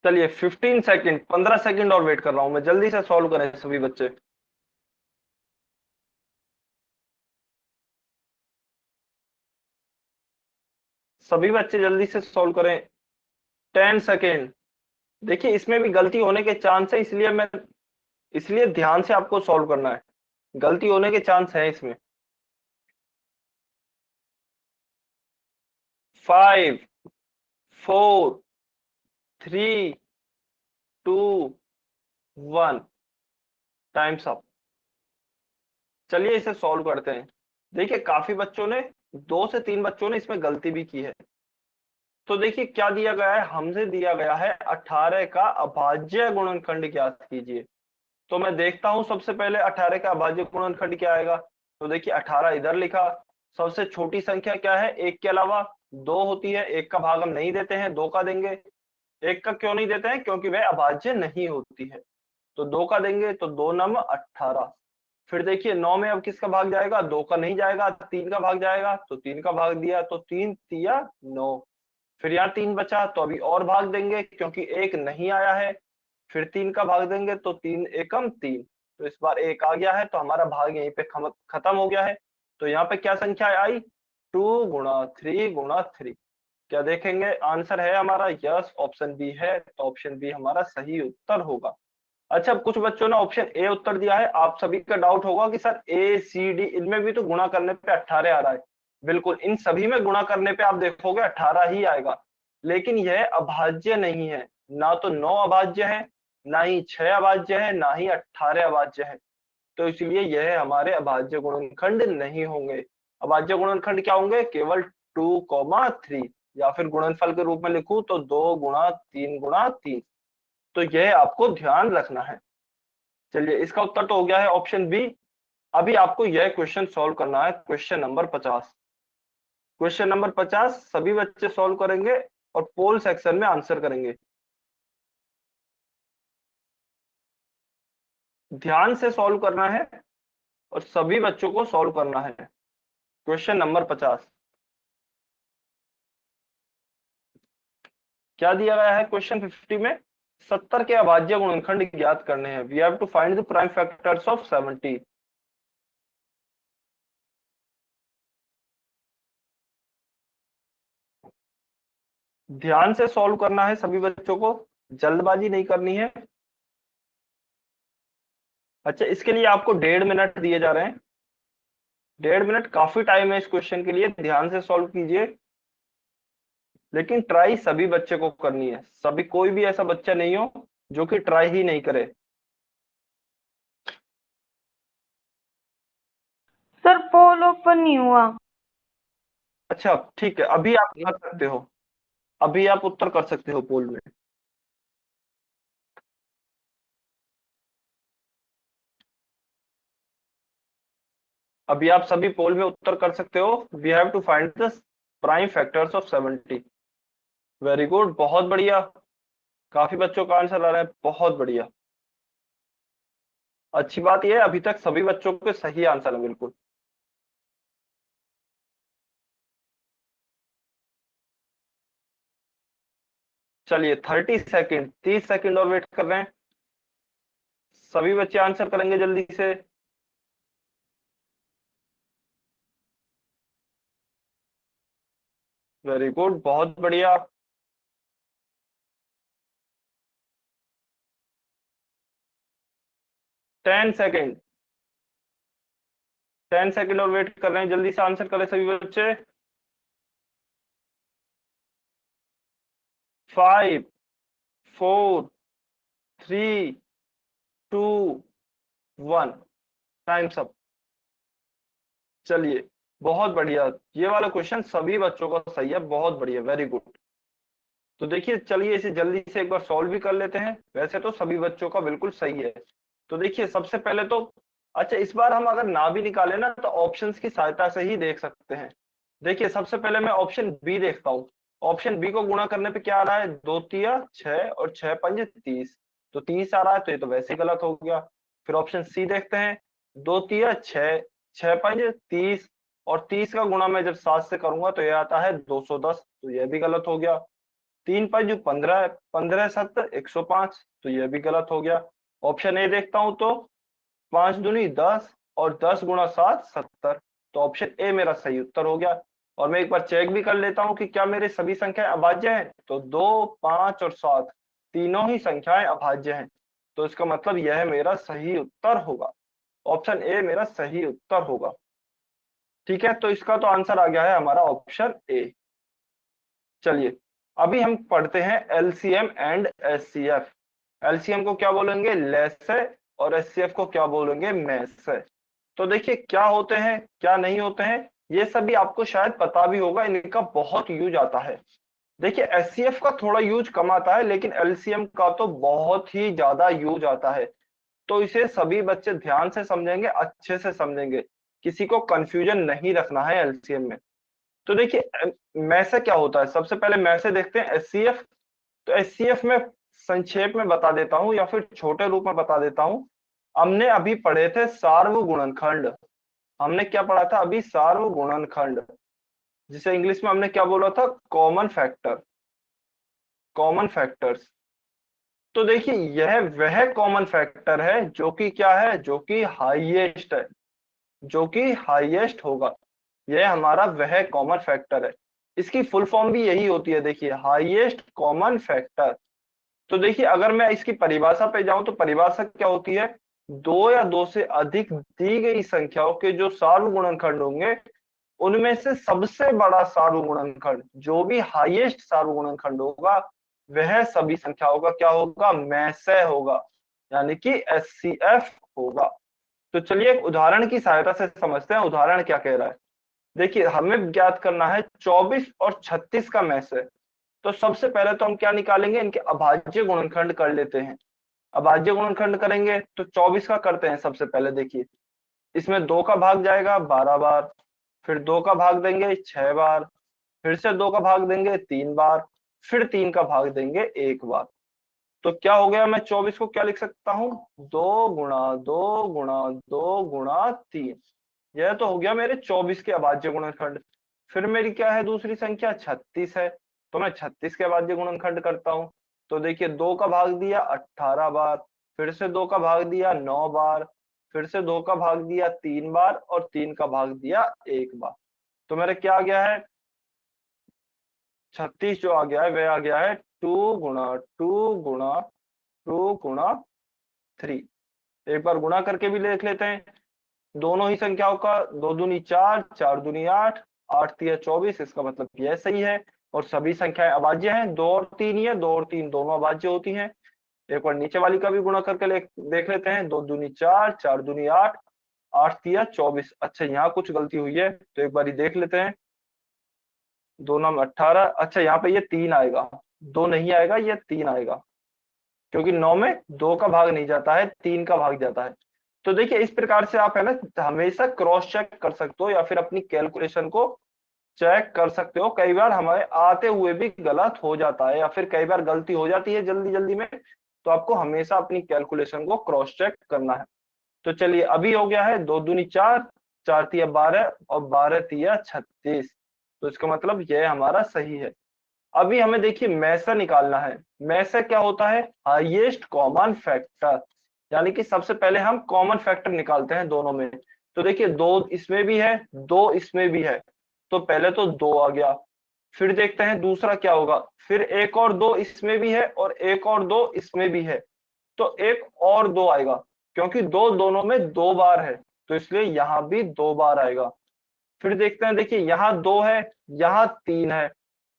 [SPEAKER 1] चलिए 15 सेकेंड, 15 सेकेंड और वेट कर रहा हूं मैं, जल्दी से सॉल्व करें सभी बच्चे। सभी बच्चे जल्दी से सॉल्व करें। 10 सेकेंड। देखिए इसमें भी गलती होने के चांस है, इसलिए ध्यान से आपको सॉल्व करना है, गलती होने के चांस है इसमें। 5, 4, 3, 2, 1, टाइम्स अप। चलिए इसे सॉल्व करते हैं। देखिए काफी बच्चों ने, 2 से 3 बच्चों ने इसमें गलती भी की है। तो देखिए क्या दिया गया है, हमसे दिया गया है 18 का अभाज्य गुणनखंड ज्ञात कीजिए। तो मैं देखता हूं सबसे पहले 18 का अभाज्य गुणनखंड क्या आएगा। तो देखिए 18 इधर लिखा, सबसे छोटी संख्या क्या है, एक के अलावा दो होती है, एक का भाग हम नहीं देते हैं, दो का देंगे। एक का क्यों नहीं देते हैं, क्योंकि वह अभाज्य नहीं होती है। तो दो का देंगे, तो 2 नम 18। फिर देखिए 9 में अब किसका भाग जाएगा, दो का नहीं जाएगा, 3 का भाग जाएगा, तो 3 का भाग दिया, तो 3 तिया 9। फिर यहाँ 3 बचा, तो अभी और भाग देंगे क्योंकि एक नहीं आया है। फिर 3 का भाग देंगे, तो 3 एकम 3। तो इस बार एक आ गया है, तो हमारा भाग यहीं पे खत्म हो गया है। तो यहाँ पे क्या संख्या आई, 2 गुणा 3 गुणा 3। क्या देखेंगे, आंसर है हमारा यस, ऑप्शन बी है, तो ऑप्शन बी हमारा सही उत्तर होगा। अच्छा, कुछ बच्चों ने ऑप्शन ए उत्तर दिया है। आप सभी का डाउट होगा कि सर ए सी डी इनमें भी तो गुणा करने पे 18 आ रहा है। बिल्कुल, इन सभी में गुणा करने पे आप देखोगे 18 ही आएगा, लेकिन यह अभाज्य नहीं है। ना तो 9 अभाज्य है, ना ही 6 अभाज्य है, ना ही 18 अभाज्य है। तो इसलिए यह हमारे अभाज्य गुणनखंड नहीं होंगे। अभाज्य गुणनखंड क्या होंगे, केवल 2, 3, या फिर गुणनफल के रूप में लिखूं तो 2 गुणा 3 गुणा 3। तो यह आपको ध्यान रखना है। चलिए, इसका उत्तर तो हो गया है ऑप्शन बी। अभी आपको यह क्वेश्चन सॉल्व करना है, क्वेश्चन नंबर 50। क्वेश्चन नंबर 50 सभी बच्चे सॉल्व करेंगे और पोल सेक्शन में आंसर करेंगे। ध्यान से सॉल्व करना है और सभी बच्चों को सॉल्व करना है। क्वेश्चन नंबर 50 क्या दिया गया है, क्वेश्चन 50 में 70 के अभाज्य गुणनखंड ज्ञात करने हैं। We have to find the prime factors of 70। ध्यान से सॉल्व करना है सभी बच्चों को, जल्दबाजी नहीं करनी है। अच्छा, इसके लिए आपको 1.5 मिनट दिए जा रहे हैं। 1.5 मिनट काफी टाइम है इस क्वेश्चन के लिए, ध्यान से सॉल्व कीजिए। लेकिन ट्राई सभी बच्चे को करनी है, सभी, कोई भी ऐसा बच्चा नहीं हो जो कि ट्राई ही नहीं करे।
[SPEAKER 2] सर पोल ओपन नहीं हुआ।
[SPEAKER 1] अच्छा ठीक है, अभी आप कर सकते हो, अभी आप उत्तर कर सकते हो पोल में। अभी आप सभी पोल में उत्तर कर सकते हो। We have to find the prime factors of 70। Very good, बहुत बढ़िया, काफी बच्चों का आंसर आ रहा है, बहुत बढ़िया। अच्छी बात यह है, अभी तक सभी बच्चों के सही आंसर है बिल्कुल। चलिए 30 सेकेंड, 30 सेकेंड और वेट कर रहे हैं। सभी बच्चे आंसर करेंगे जल्दी से। वेरी गुड, बहुत बढ़िया। 10 सेकेंड, 10 सेकेंड और वेट कर रहे हैं, जल्दी से आंसर करें सभी बच्चे। 5, 4, 3, 2, 1, टाइम्स अप। चलिए, बहुत बढ़िया, ये वाला क्वेश्चन सभी बच्चों का सही है, बहुत बढ़िया, वेरी गुड। तो देखिए, चलिए इसे जल्दी से एक बार सॉल्व भी कर लेते हैं। वैसे तो सभी बच्चों का बिल्कुल सही है। तो देखिए सबसे पहले तो, अच्छा इस बार हम अगर ना भी निकाले ना तो ऑप्शंस की सहायता से ही देख सकते हैं। देखिए सबसे पहले मैं ऑप्शन बी देखता हूँ। ऑप्शन बी को गुणा करने पे क्या आ रहा है, 2 तिया 6 और 6 पंजे 30। तो 30 आ रहा है, तो ये तो वैसे ही गलत हो गया। फिर ऑप्शन सी देखते हैं, 2 तिया 6, 6 पंजे 30, और 30 का गुणा मैं जब 7 से करूंगा तो ये आता है 210, तो यह भी गलत हो गया। 3 पंजे 15, 15 7 105, तो यह भी गलत हो गया। ऑप्शन ए देखता हूं तो 5 दूनी 10 और 10 गुणा 7 70, तो ऑप्शन ए मेरा सही उत्तर हो गया। और मैं एक बार चेक भी कर लेता हूं कि क्या मेरे सभी संख्याएं अभाज्य हैं। तो 2, 5 और 7 तीनों ही संख्याएं अभाज्य हैं। तो इसका मतलब यह मेरा सही उत्तर होगा, ऑप्शन ए मेरा सही उत्तर होगा। ठीक है, तो इसका तो आंसर आ गया है हमारा ऑप्शन ए। चलिए, अभी हम पढ़ते हैं एलसीएम एंड एचसीएफ। एलसीएम को क्या बोलेंगे, लेसे, और एचसीएफ को क्या बोलेंगे, मैसे। तो देखिए क्या होते हैं क्या नहीं होते हैं, ये सभी आपको शायद पता भी होगा, इनका बहुत यूज आता है। देखिए एचसीएफ का थोड़ा यूज कम आता है, लेकिन एलसीएम का तो बहुत ही ज्यादा यूज आता है। तो इसे सभी बच्चे ध्यान से समझेंगे, अच्छे से समझेंगे, किसी को कंफ्यूजन नहीं रखना है एलसीएम में। तो देखिए में से क्या होता है, सबसे पहले में से देखते हैं एचसीएफ। तो एचसीएफ में संक्षेप में बता देता हूं या फिर छोटे रूप में बता देता हूं। हमने अभी पढ़े थे सार्वगुणनखंड। हमने क्या पढ़ा था अभी, सार्वगुणनखंड, जिसे इंग्लिश में हमने क्या बोला था, कॉमन फैक्टर, कॉमन फैक्टर्स। तो देखिए यह वह कॉमन फैक्टर है जो कि क्या है, जो कि हाईएस्ट है, जो कि हाईएस्ट होगा। यह हमारा वह कॉमन फैक्टर है। इसकी फुल फॉर्म भी यही होती है, देखिए हाईएस्ट कॉमन फैक्टर। तो देखिए अगर मैं इसकी परिभाषा पे जाऊं तो परिभाषा क्या होती है, दो या दो से अधिक दी गई संख्याओं के जो सार्वगुणनखंड होंगे, उनमें से सबसे बड़ा सार्वगुणनखंड, जो भी हाईएस्ट सार्वगुणनखंड होगा, वह सभी संख्याओं का क्या होगा, में से होगा, यानी कि एचसीएफ होगा। तो चलिए एक उदाहरण की सहायता से समझते हैं उदाहरण क्या कह रहा है। देखिए हमें ज्ञात करना है 24 और 36 का में से। तो सबसे पहले तो हम क्या निकालेंगे, इनके अभाज्य गुणनखंड कर लेते हैं। अभाज्य गुणनखंड करेंगे तो 24 का करते हैं सबसे पहले। देखिए इसमें 2 का भाग जाएगा 12 बार, फिर 2 का भाग देंगे 6 बार, फिर से 2 का भाग देंगे 3 बार, फिर 3 का भाग देंगे 1 बार। तो क्या हो गया, मैं 24 को क्या लिख सकता हूँ, 2 गुणा 2 गुणा 2 गुणा 3। यह तो हो गया मेरे 24 के अभाज्य गुणनखंड। फिर मेरी क्या है दूसरी संख्या, 36 है। तो मैं 36 के अभाज्य गुणनखंड करता हूँ। तो देखिए 2 का भाग दिया 18 बार, फिर से 2 का भाग दिया 9 बार, फिर से 2 का भाग दिया 3 बार, और 3 का भाग दिया 1 बार। तो मेरा क्या आ गया है, 36 जो आ गया है वह आ गया है 2 गुणा 2 गुणा 2 गुणा 3। एक बार गुणा करके भी देख लेते हैं दोनों ही संख्याओं का। 2 दूनी 4, 4 दूनी 8, 8 तिया 24, इसका मतलब यह सही है। और सभी संख्याएं अभाज्य हैं, 2 और 3 ही है, 2 और 3 दोनों अभाज्य होती हैं। एक बार नीचे वाली का भी गुणा करके देख लेते हैं। 2 दूनी 4, 4 दूनी 8, 8 तिया 24। अच्छा यहाँ कुछ गलती हुई है तो एक बार ही देख लेते हैं। 2 नाम 18, अच्छा यहाँ पे ये 3 आएगा, 2 नहीं आएगा, ये 3 आएगा, क्योंकि 9 में 2 का भाग नहीं जाता है, 3 का भाग जाता है। तो देखिए इस प्रकार से आप है ना हमेशा क्रॉस चेक कर सकते हो या फिर अपनी कैलकुलेशन को चेक कर सकते हो। कई बार हमारे आते हुए भी गलत हो जाता है या फिर कई बार गलती हो जाती है जल्दी जल्दी में, तो आपको हमेशा अपनी कैलकुलेशन को क्रॉस चेक करना है। तो चलिए अभी हो गया है 2 दूनी 4, 4 तिया 12 और 12 तिया 36। तो इसका मतलब यह हमारा सही है। अभी हमें देखिए में से निकालना है। में से क्या होता है, हाईएस्ट कॉमन फैक्टर, यानी कि सबसे पहले हम कॉमन फैक्टर निकालते हैं दोनों में। तो देखिए 2 इसमें भी है, 2 इसमें भी है, तो पहले तो 2 आ गया। फिर देखते हैं दूसरा क्या होगा, फिर 1 और 2 इसमें भी है और 1 और 2 इसमें भी है, तो 1 और 2 आएगा, क्योंकि 2 दोनों में 2 बार है, तो इसलिए यहां भी 2 बार आएगा। फिर देखते हैं, देखिए यहाँ 2 है, यहाँ 3 है,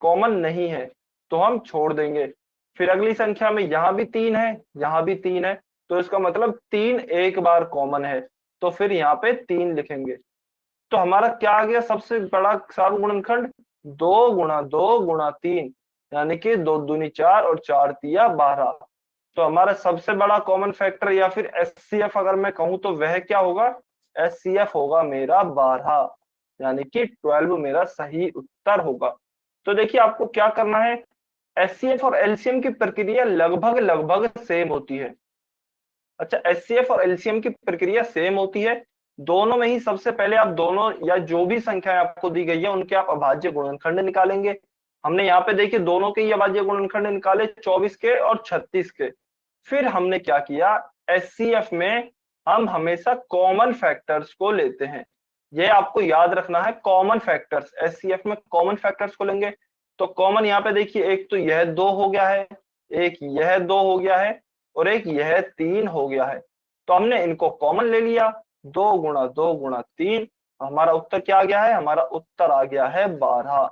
[SPEAKER 1] कॉमन नहीं है, तो हम छोड़ देंगे। फिर अगली संख्या में यहाँ भी 3 है, यहाँ भी 3 है, तो इसका मतलब 3 एक बार कॉमन है, तो फिर यहाँ पे 3 लिखेंगे। तो हमारा क्या आ गया सबसे बड़ा सार्वगुणनखंड, 2 गुणा 2 गुणा 3, यानी कि 2 दूनी 4 और 4 तिया 12। तो हमारा सबसे बड़ा कॉमन फैक्टर या फिर एचसीएफ अगर मैं कहूं तो वह क्या होगा, एचसीएफ होगा मेरा 12, यानी कि 12 मेरा सही उत्तर होगा। तो देखिए आपको क्या करना है, एचसीएफ और एलसीएम की प्रक्रिया लगभग लगभग सेम होती है। अच्छा एचसीएफ और एलसीएम की प्रक्रिया सेम होती है। दोनों में ही सबसे पहले आप दोनों या जो भी संख्याएं आपको दी गई है उनके आप अभाज्य गुणनखंड निकालेंगे। हमने यहाँ पे देखिए दोनों के ही अभाज्य गुणनखंड निकाले, 24 के और 36 के। फिर हमने क्या किया, एचसीएफ में हम हमेशा कॉमन फैक्टर्स को लेते हैं। यह आपको याद रखना है, कॉमन फैक्टर्स, एचसीएफ में कॉमन फैक्टर्स को लेंगे। तो कॉमन यहाँ पे देखिए, एक तो यह 2 हो गया है, एक यह 2 हो गया है, और एक यह 3 हो गया है। तो हमने इनको कॉमन ले लिया, 2 गुणा 2 गुणा 3। हमारा उत्तर क्या आ गया है, हमारा उत्तर आ गया है 12।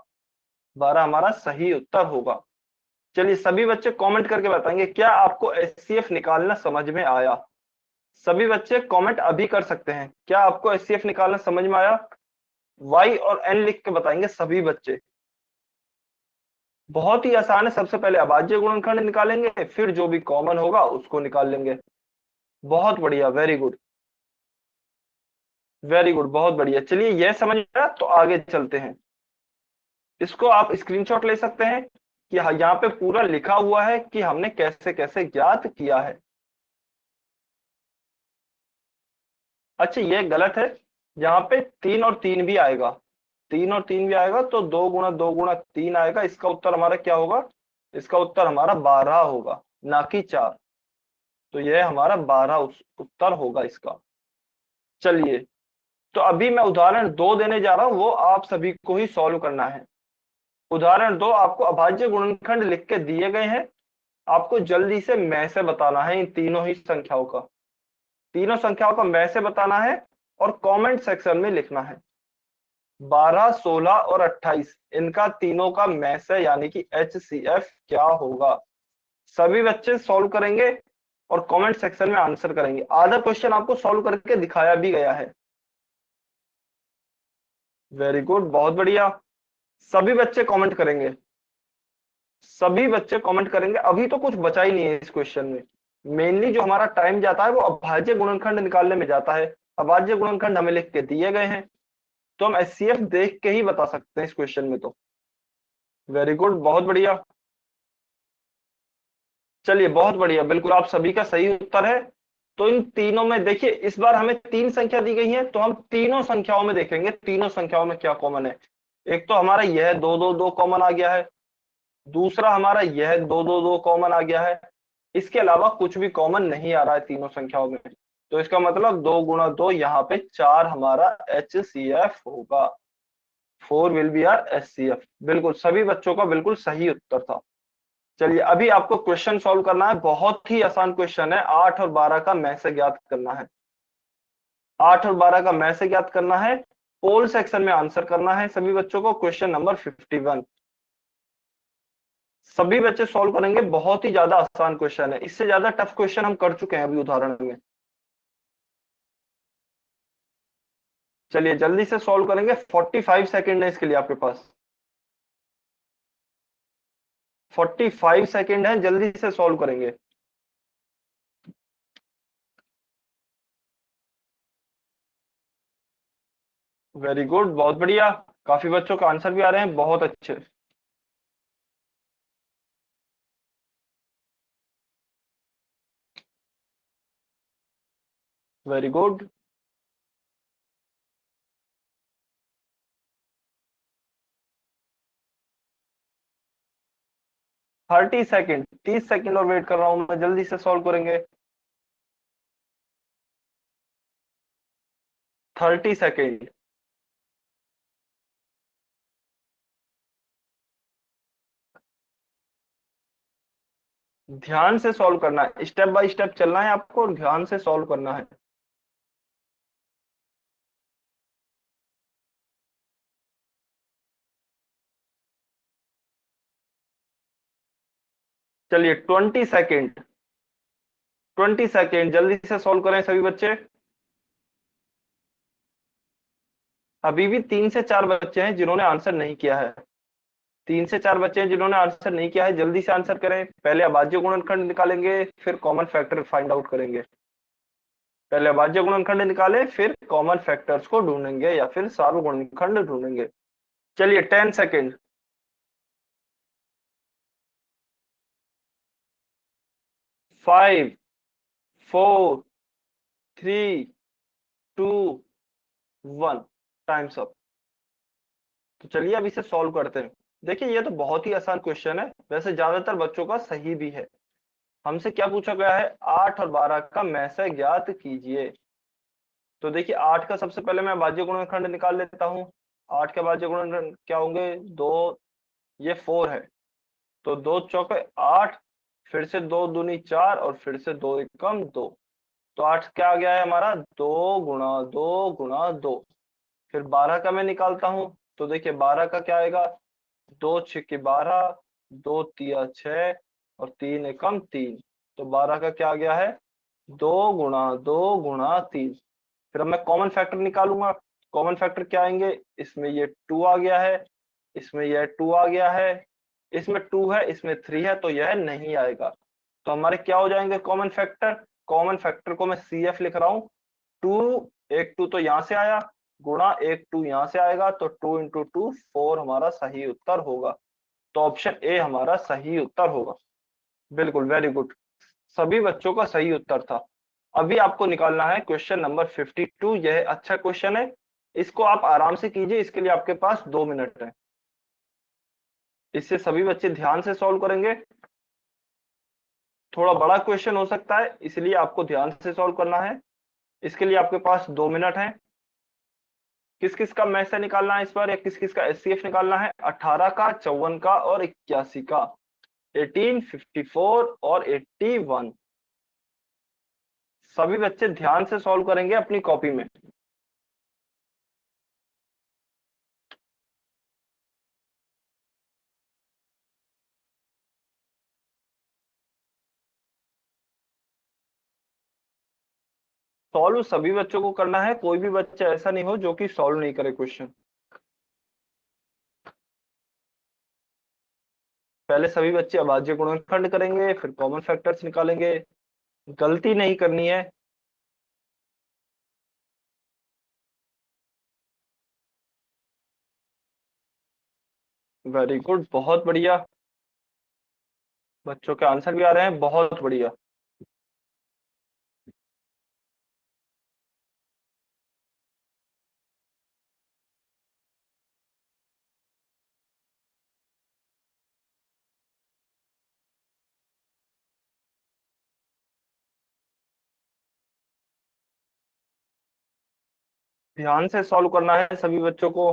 [SPEAKER 1] 12 हमारा सही उत्तर होगा। चलिए सभी बच्चे कमेंट करके बताएंगे क्या आपको एचसीएफ निकालना समझ में आया। सभी बच्चे कमेंट अभी कर सकते हैं, क्या आपको एचसीएफ निकालना समझ में आया। वाई और एन लिख के बताएंगे सभी बच्चे। बहुत ही आसान है। सबसे पहले अभाज्य गुणनखंड निकालेंगे, फिर जो भी कॉमन होगा उसको निकाल लेंगे। बहुत बढ़िया, वेरी गुड वेरी गुड, बहुत बढ़िया। चलिए यह समझ आया तो आगे चलते हैं। इसको आप स्क्रीनशॉट ले सकते हैं कि यहाँ पे पूरा लिखा हुआ है कि हमने कैसे कैसे ज्ञात किया है। अच्छा ये गलत है, यहाँ पे 3 और 3 भी आएगा। 3 और 3 भी आएगा तो 2 गुणा 2 गुणा 3 आएगा। इसका उत्तर हमारा क्या होगा? इसका उत्तर हमारा 12 होगा, ना कि 4। तो यह हमारा 12 उत्तर होगा इसका। चलिए, तो अभी मैं उदाहरण 2 देने जा रहा हूं, वो आप सभी को ही सॉल्व करना है। उदाहरण 2 आपको अभाज्य गुणनखंड लिख के दिए गए हैं। आपको जल्दी से मैं से बताना है इन तीनों ही संख्याओं का। तीनों संख्याओं का मैं से बताना है और कमेंट सेक्शन में लिखना है। 12, 16 और 28, इनका तीनों का मैं से यानी कि HCF क्या होगा? सभी बच्चे सॉल्व करेंगे और कमेंट सेक्शन में आंसर करेंगे। आधा क्वेश्चन आपको सॉल्व करके दिखाया भी गया है। वेरी गुड, बहुत बढ़िया। सभी बच्चे कमेंट करेंगे, सभी बच्चे कमेंट करेंगे। अभी तो कुछ बचा ही नहीं है इस क्वेश्चन में। मेनली जो हमारा टाइम जाता है वो अभाज्य गुणनखंड निकालने में जाता है। अभाज्य गुणनखंड हमें लिख के दिए गए हैं, तो हम HCF देख के ही बता सकते हैं इस क्वेश्चन में तो। वेरी गुड, बहुत बढ़िया। चलिए बहुत बढ़िया, बिल्कुल आप सभी का सही उत्तर है। तो इन तीनों में देखिए, इस बार हमें 3 संख्या दी गई है, तो हम तीनों संख्याओं में देखेंगे तीनों संख्याओं में क्या कॉमन है। एक तो हमारा यह 2 2 2 कॉमन आ गया है, दूसरा हमारा यह 2 2 2 कॉमन आ गया है। इसके अलावा कुछ भी कॉमन नहीं आ रहा है तीनों संख्याओं में। तो इसका मतलब 2 गुणा 2, यहाँ पे 4 हमारा HCF होगा। 4 विल बी आर HCF। बिल्कुल सभी बच्चों का बिल्कुल सही उत्तर था। चलिए अभी आपको क्वेश्चन सॉल्व करना है। बहुत ही आसान क्वेश्चन है। 8 और 12 का मैं से ज्ञात करना है। 8 और 12 का मैं से ज्ञात करना है। पोल सेक्शन में आंसर करना है सभी बच्चों को। क्वेश्चन नंबर 51 सभी बच्चे सॉल्व करेंगे। बहुत ही ज्यादा आसान क्वेश्चन है, इससे ज्यादा टफ क्वेश्चन हम कर चुके हैं अभी उदाहरण में। चलिए जल्दी से सॉल्व करेंगे। 45 सेकेंड है इसके लिए आपके पास। 45 सेकेंड है, जल्दी से सॉल्व करेंगे। वेरी गुड, बहुत बढ़िया। काफी बच्चों का आंसर भी आ रहे हैं, बहुत अच्छे। Very good. 30 सेकेंड, 30 सेकेंड और वेट कर रहा हूं मैं, जल्दी से सॉल्व करेंगे। 30 सेकेंड। ध्यान से सॉल्व करना है, स्टेप बाय स्टेप चलना है आपको और ध्यान से सॉल्व करना है। चलिए 20 सेकेंड। 20 सेकेंड, जल्दी से सॉल्व करें सभी बच्चे। अभी भी 3 से 4 बच्चे हैं जिन्होंने आंसर नहीं किया है। 3 से 4 बच्चे हैं जिन्होंने आंसर नहीं किया है, जल्दी से आंसर करें। पहले अभाज्य गुणनखंड निकालेंगे, फिर कॉमन फैक्टर फाइंड आउट करेंगे। पहले अभाज्य गुणनखंड निकाले, फिर कॉमन फैक्टर्स को ढूंढेंगे या फिर सार्वगुणनखंड ढूंढेंगे। चलिए 10 सेकेंड। 5, 4, 3, 2, 1, times up. तो चलिए अब इसे सॉल्व करते हैं। देखिए ये तो बहुत ही आसान क्वेश्चन है, वैसे ज्यादातर बच्चों का सही भी है। हमसे क्या पूछा गया है? 8 और 12 का मैं से ज्ञात कीजिए। तो देखिए 8 का सबसे पहले मैं अभाज्य गुणनखंड निकाल लेता हूँ। 8 के अभाज्य गुणनखंड क्या होंगे? 2, ये 4 है, तो 2 चौके 8, फिर से 2 दूनी 4 और फिर से 2 एकम 2। तो 8 क्या आ गया है हमारा? 2 गुणा 2 गुणा 2। फिर 12 का मैं निकालता हूँ, तो देखिए 12 का क्या आएगा? 2 6 12, 2 तिया 6 और 3 एकम 3। तो 12 का क्या आ गया है? 2 गुणा 2 गुणा 3। फिर अब मैं कॉमन फैक्टर निकालूंगा। कॉमन फैक्टर क्या आएंगे? इसमें ये 2 आ गया है, इसमें यह 2 आ गया है, इसमें 2 है, इसमें 3 है, तो यह नहीं आएगा। तो हमारे क्या हो जाएंगे कॉमन फैक्टर? कॉमन फैक्टर को मैं CF लिख रहा हूँ। 2, एक 2 तो यहां से आया, गुणा एक 2 यहां से आएगा, तो 2 इंटू 2 4 हमारा सही उत्तर होगा। तो ऑप्शन ए हमारा सही उत्तर होगा। बिल्कुल, वेरी गुड, सभी बच्चों का सही उत्तर था। अभी आपको निकालना है क्वेश्चन नंबर 52। यह अच्छा क्वेश्चन है, इसको आप आराम से कीजिए, इसके लिए आपके पास 2 मिनट है। इससे सभी बच्चे ध्यान से सॉल्व करेंगे। थोड़ा बड़ा क्वेश्चन हो सकता है, इसलिए आपको ध्यान से सॉल्व करना है। इसके लिए आपके पास 2 मिनट है। किस किस का मैथ से निकालना है इस बार, या किस किस का SCF निकालना है? 18 का, 54 का और 81 का, 18, 54 और 81। सभी बच्चे ध्यान से सॉल्व करेंगे अपनी कॉपी में। सॉल्व सभी बच्चों को करना है, कोई भी बच्चा ऐसा नहीं हो जो कि सॉल्व नहीं करे क्वेश्चन। पहले सभी बच्चे अभाज्य गुणनखंड करेंगे, फिर कॉमन फैक्टर्स निकालेंगे। गलती नहीं करनी है। वेरी गुड, बहुत बढ़िया, बच्चों के आंसर भी आ रहे हैं, बहुत बढ़िया। ध्यान से सॉल्व करना है सभी बच्चों को।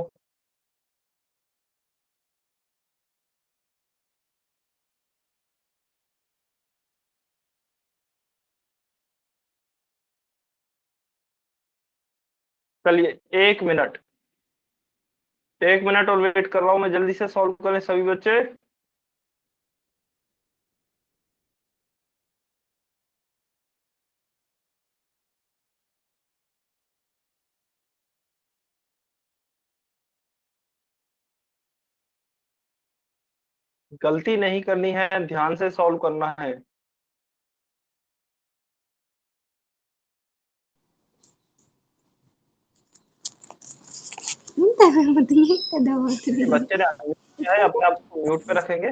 [SPEAKER 1] चलिए 1 मिनट, 1 मिनट और वेट कर रहा हूं मैं, जल्दी से सॉल्व करें सभी बच्चे। गलती नहीं करनी है, ध्यान से सॉल्व करना है। बच्चे ने unmute किया है, अपने आप को म्यूट पे रखेंगे।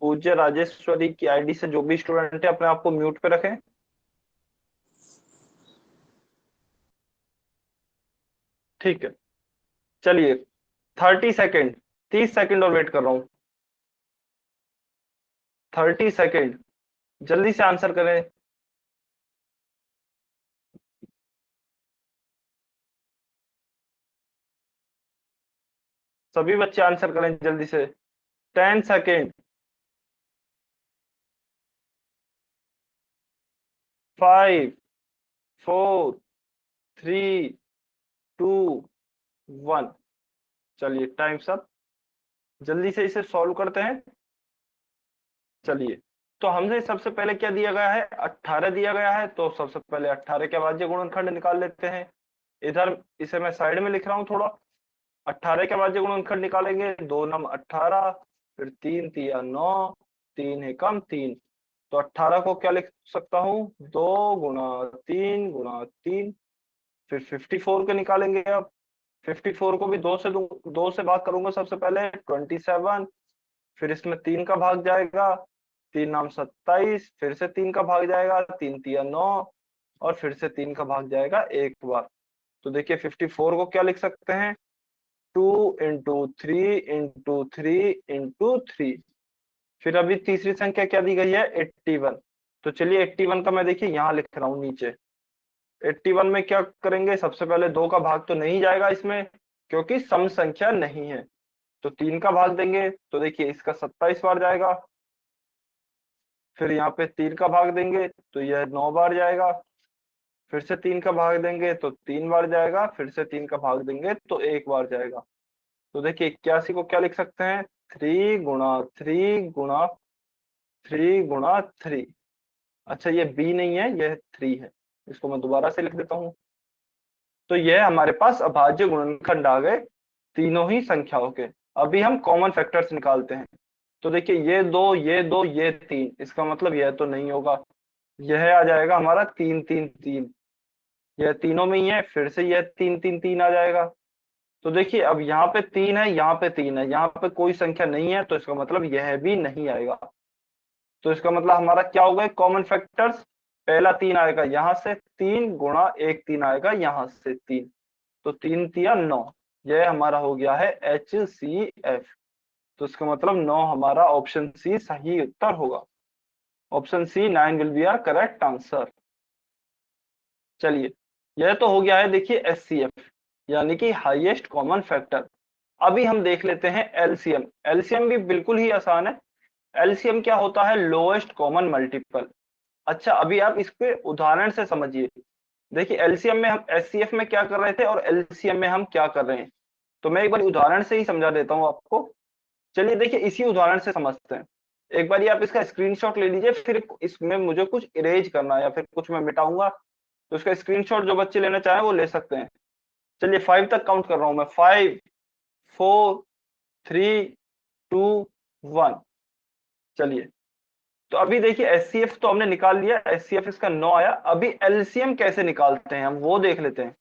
[SPEAKER 1] पूज्य राजेश्वरी की आईडी से जो भी स्टूडेंट है अपने आप को म्यूट पे रखें। ठीक है, चलिए 30 सेकेंड, 30 सेकेंड और वेट कर रहा हूँ। 30 सेकेंड, जल्दी से आंसर करें। सभी बच्चे आंसर करें जल्दी से। 10 सेकेंड, 5, 4, 3, 2, 1। चलिए टाइम सब, जल्दी से इसे सॉल्व करते हैं। चलिए, तो हमसे सबसे पहले क्या दिया गया है? 18 दिया गया है, तो सबसे पहले 18 के अभाज्य गुणनखंड निकाल लेते हैं। इधर इसे मैं साइड में लिख रहा हूँ थोड़ा। 18 के अभाज्य गुणनखंड निकालेंगे, 2 नम 18, फिर 3 तिया 9, 3 है कम 3। तो 18 को क्या लिख सकता हूँ? 2 गुणा 3 गुणा 3। फिर 54 के निकालेंगे अब। 54 को भी 2 से भाग करूंगा सबसे पहले, 27। फिर इसमें 3 का भाग जाएगा, 3 नाम 27, फिर से 3 का भाग जाएगा, 3 तिया 9, और फिर से 3 का भाग जाएगा एक बार। तो देखिए 54 को क्या लिख सकते हैं? 2 इंटू 3 इंटू 3 इंटू 3। फिर अभी तीसरी संख्या क्या दी गई है? 81। तो चलिए 81 का मैं देखिए यहाँ लिख रहा हूँ नीचे। 81 में क्या करेंगे? सबसे पहले 2 का भाग तो नहीं जाएगा इसमें, क्योंकि सम संख्या नहीं है। तो 3 का भाग देंगे, तो देखिए इसका 27 बार जाएगा। फिर यहाँ पे 3 का भाग देंगे तो यह 9 बार जाएगा। फिर से 3 का भाग देंगे तो 3 बार जाएगा, फिर से 3 का भाग देंगे तो 1 बार जाएगा। तो देखिए 81 को क्या लिख सकते हैं? 3 गुणा 3 गुणा 3 गुणा 3। अच्छा, ये बी नहीं है, यह 3 है। इसको मैं दोबारा से लिख देता हूँ। तो यह हमारे पास अभाज्य गुणनखंड आ गए तीनों ही संख्याओं के। अभी हम कॉमन फैक्टर्स निकालते हैं। तो देखिए ये दो, ये दो, ये तीन, इसका मतलब यह तो नहीं होगा। यह आ जाएगा हमारा तीन तीन तीन, यह तीनों में ही है, फिर से यह तीन तीन तीन आ जाएगा। तो देखिए अब यहाँ पे तीन है, यहाँ पे तीन है, यहाँ पे कोई संख्या नहीं है, तो इसका मतलब यह भी नहीं आएगा। तो इसका मतलब हमारा क्या हो गए कॉमन फैक्टर्स, पहला तीन आएगा यहाँ से, तीन गुणा एक तीन आएगा यहाँ से तीन, तो तीन तिया नौ, यह हमारा हो गया है HCF। तो इसका मतलब नौ हमारा ऑप्शन सी सही उत्तर होगा। Option C 9 will be our correct answer. चलिए, यह तो हो गया है देखिए HCF यानी कि हाईएस्ट कॉमन फैक्टर। अभी हम देख लेते हैं LCM। LCM भी बिल्कुल ही आसान है। LCM क्या होता है, लोएस्ट कॉमन मल्टीपल। अच्छा, अभी आप इसके उदाहरण से समझिए। देखिए एलसीएम में हम एचसीएफ में क्या कर रहे थे और एलसीएम में हम क्या कर रहे हैं, तो मैं एक बार उदाहरण से ही समझा देता हूं आपको। चलिए देखिए इसी उदाहरण से समझते हैं। एक बार आप इसका स्क्रीनशॉट ले लीजिए, फिर इसमें मुझे कुछ इरेज करना है या फिर कुछ मैं मिटाऊंगा, तो इसका स्क्रीनशॉट जो बच्चे लेना चाहें वो ले सकते हैं। चलिए 5 तक काउंट कर रहा हूं मैं, 5 4 3 2 1। चलिए, तो अभी देखिए एचसीएफ तो हमने निकाल लिया, एचसीएफ इसका 9 आया। अभी एलसीएम कैसे निकालते हैं हम वो देख लेते हैं।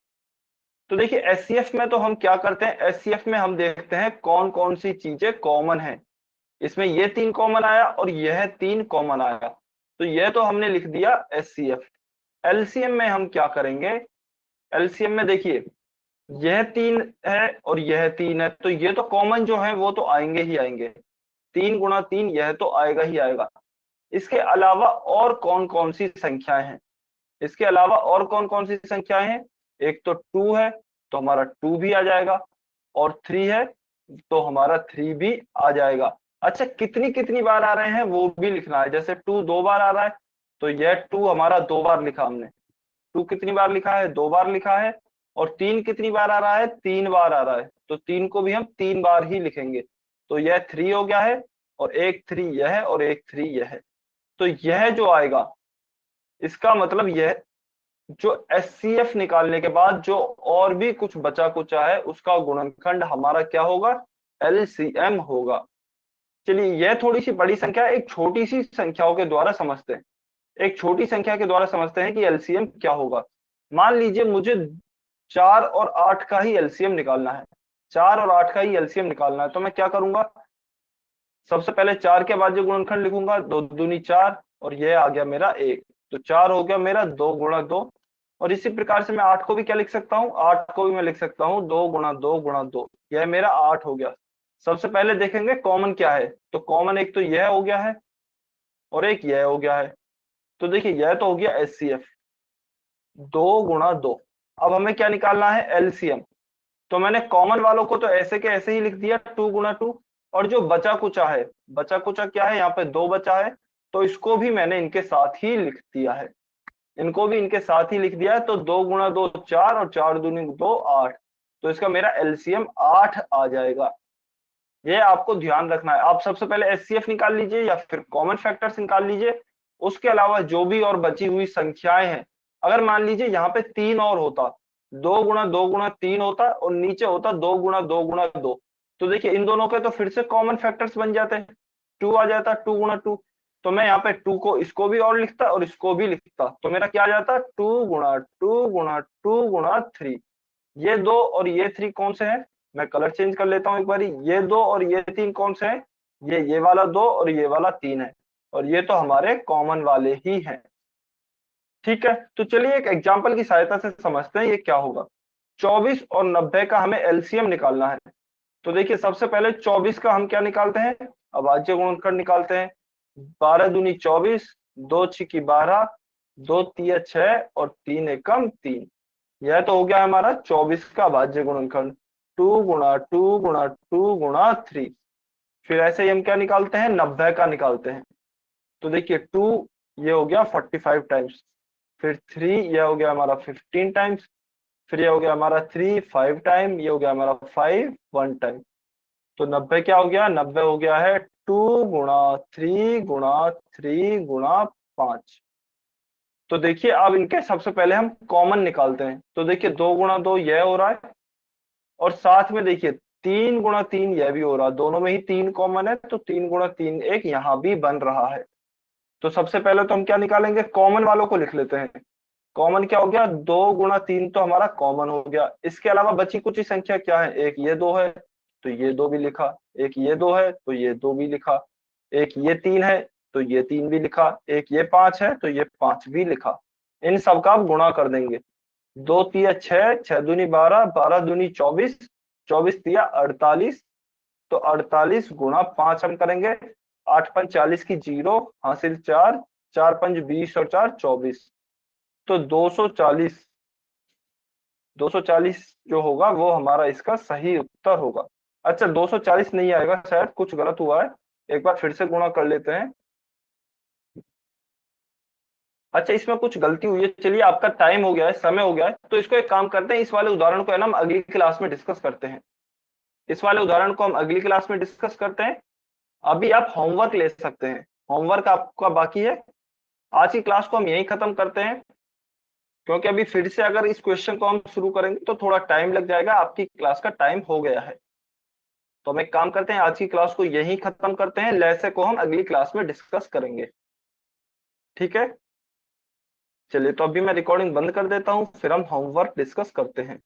[SPEAKER 1] तो देखिए एचसीएफ में तो हम क्या करते हैं, एचसीएफ में हम देखते हैं कौन कौन सी चीजें कॉमन है। इसमें ये तीन कॉमन आया और यह तीन कॉमन आया, तो यह तो हमने लिख दिया एचसीएफ। एलसीएम में हम क्या करेंगे, एलसीएम में देखिए यह तीन है और यह तीन है, तो ये तो कॉमन जो है वो तो आएंगे ही आएंगे, तीन गुणा तीन यह तो आएगा ही आएगा। इसके अलावा और कौन कौन सी संख्याएं हैं, इसके अलावा और कौन कौन सी संख्याएं हैं, एक तो टू है तो हमारा टू भी आ जाएगा, और थ्री है तो हमारा थ्री भी आ जाएगा। अच्छा, कितनी कितनी बार आ रहे हैं वो भी लिखना है। जैसे टू दो बार आ रहा है तो यह टू हमारा दो बार लिखा हमने, टू कितनी बार लिखा है, दो बार लिखा है। और तीन कितनी बार आ रहा है, तीन बार आ रहा है, तो तीन को भी हम तीन बार ही लिखेंगे। तो यह थ्री हो गया है, और एक थ्री यह है और एक थ्री यह है। तो यह जो आएगा, इसका मतलब यह जो एचसीएफ निकालने के बाद जो और भी कुछ बचा कुचा है उसका गुणनखंड हमारा क्या होगा, एलसीएम होगा। चलिए यह थोड़ी सी बड़ी संख्या है, एक छोटी सी संख्याओं के द्वारा समझते हैं। एक छोटी संख्या के द्वारा समझते हैं कि एलसीएम क्या होगा। मान लीजिए मुझे 4 और 8 का ही एलसीएम निकालना है, 4 और 8 का ही एलसीएम निकालना है, तो मैं क्या करूंगा, सबसे पहले 4 के बाद जो गुणनखंड लिखूंगा, दो दूनी 4 और यह आ गया मेरा 1, तो 4 हो गया मेरा 2 गुणा 2। और इसी प्रकार से मैं 8 को भी क्या लिख सकता हूँ, 8 को भी मैं लिख सकता हूँ 2 गुणा 2 गुणा 2, यह मेरा 8 हो गया। सबसे पहले देखेंगे कॉमन क्या है, तो कॉमन एक तो यह हो गया है और एक यह हो गया है। तो देखिए यह तो हो गया एचसीएफ, 2 गुणा 2। अब हमें क्या निकालना है, एलसीएम। तो मैंने कॉमन वालों को तो ऐसे के ऐसे ही लिख दिया 2 गुणा 2, और जो बचा कुचा है, बचा कुचा क्या है, यहाँ पे 2 बचा है, तो इसको भी मैंने इनके साथ ही लिख दिया है, इनको भी इनके साथ ही लिख दिया है। तो 2 गुणा 2 4 और 4 दूनी 2 8, तो इसका मेरा एलसीएम 8 आ जाएगा। ये आपको ध्यान रखना है। आप सबसे पहले एचसीएफ निकाल लीजिए या फिर कॉमन फैक्टर्स निकाल लीजिए, उसके अलावा जो भी और बची हुई संख्याएं हैं, अगर मान लीजिए यहाँ पे तीन और होता, 2 गुणा 3 होता और नीचे होता 2 गुणा 2 गुणा 2, तो देखिए इन दोनों के तो फिर से कॉमन फैक्टर्स बन जाते हैं, 2 आ जाता 2 गुणा 2। तो मैं यहाँ पे 2 को इसको भी और लिखता और इसको भी लिखता, तो मेरा क्या आ जाता, 2 गुणा 2 गुणा 2 गुणा 3। ये दो और ये थ्री कौन से हैं, मैं कलर चेंज कर लेता हूं एक बारी, ये दो और ये तीन कौन से हैं, ये वाला दो और ये वाला तीन है, और ये तो हमारे कॉमन वाले ही हैं। ठीक है, तो चलिए एक एग्जांपल की सहायता से समझते हैं ये क्या होगा। 24 और 90 का हमें एलसीएम निकालना है। तो देखिए सबसे पहले 24 का हम क्या निकालते हैं, अभाज्य गुणनखंड निकालते हैं। 12 दूनी 24, 2 छिकी 12, 2 तिया 6 और 3 एकम 3, यह तो हो गया हमारा 24 का अभाज्य गुणनखंड, 2 गुणा 2 गुणा 2 गुणा 3। फिर ऐसे ही हम क्या निकालते हैं, 90 का निकालते हैं। तो देखिए 2 ये हो गया 45 टाइम्स, फिर 3 ये हो गया हमारा 15 टाइम्स, फिर ये हो गया हमारा 3 5 टाइम, ये हो गया हमारा 5 1 टाइम। तो 90 क्या हो गया, 90 हो गया है 2 गुणा 3 गुणा 3 गुणा 5। तो देखिए अब इनके सबसे पहले हम कॉमन निकालते हैं। तो देखिए 2 गुणा 2 यह हो रहा है, और साथ में देखिए 3 गुणा 3 यह भी हो रहा, दोनों में ही 3 कॉमन है, तो 3 गुणा 3 1 यहाँ भी बन रहा है। तो सबसे पहले तो हम क्या निकालेंगे, कॉमन वालों को लिख लेते हैं। कॉमन क्या हो गया, 2 गुणा 3 तो हमारा कॉमन हो गया। इसके अलावा बची कुछ ही संख्या क्या है, एक ये 2 है तो ये 2 भी लिखा, एक ये 2 है तो ये 2 भी लिखा, एक ये 3 है तो ये 3 भी लिखा, एक ये 5 है तो ये 5 भी लिखा। इन सब का आप गुणा कर देंगे। 2 तिया 6, 6 दूनी 12, 12 दूनी 24, 24 तिया 48, तो 48 गुणा 5 हम करेंगे। 8 5 40 की 0, हासिल 4, 4 5 20 और 4 24, तो 240, 240 जो होगा वो हमारा इसका सही उत्तर होगा। अच्छा 240 नहीं आएगा, शायद कुछ गलत हुआ है, एक बार फिर से गुणा कर लेते हैं। अच्छा इसमें कुछ गलती हुई है, चलिए आपका टाइम हो गया है, समय हो गया है, तो इसको एक काम करते हैं, इस वाले उदाहरण को है ना हम अगली क्लास में डिस्कस करते हैं। इस वाले उदाहरण को हम अगली क्लास में डिस्कस करते हैं। अभी आप होमवर्क ले सकते हैं, होमवर्क आपका बाकी है। आज की क्लास को हम यहीं खत्म करते हैं, क्योंकि अभी फिर से अगर इस क्वेश्चन को हम शुरू करेंगे तो थोड़ा टाइम लग जाएगा, आपकी क्लास का टाइम हो गया है। तो हम एक काम करते हैं, आज की क्लास को यहीं खत्म करते हैं, लेसन को हम अगली क्लास में डिस्कस करेंगे, ठीक है। चलिए तो अभी मैं रिकॉर्डिंग बंद कर देता हूँ, फिर हम होमवर्क डिस्कस करते हैं।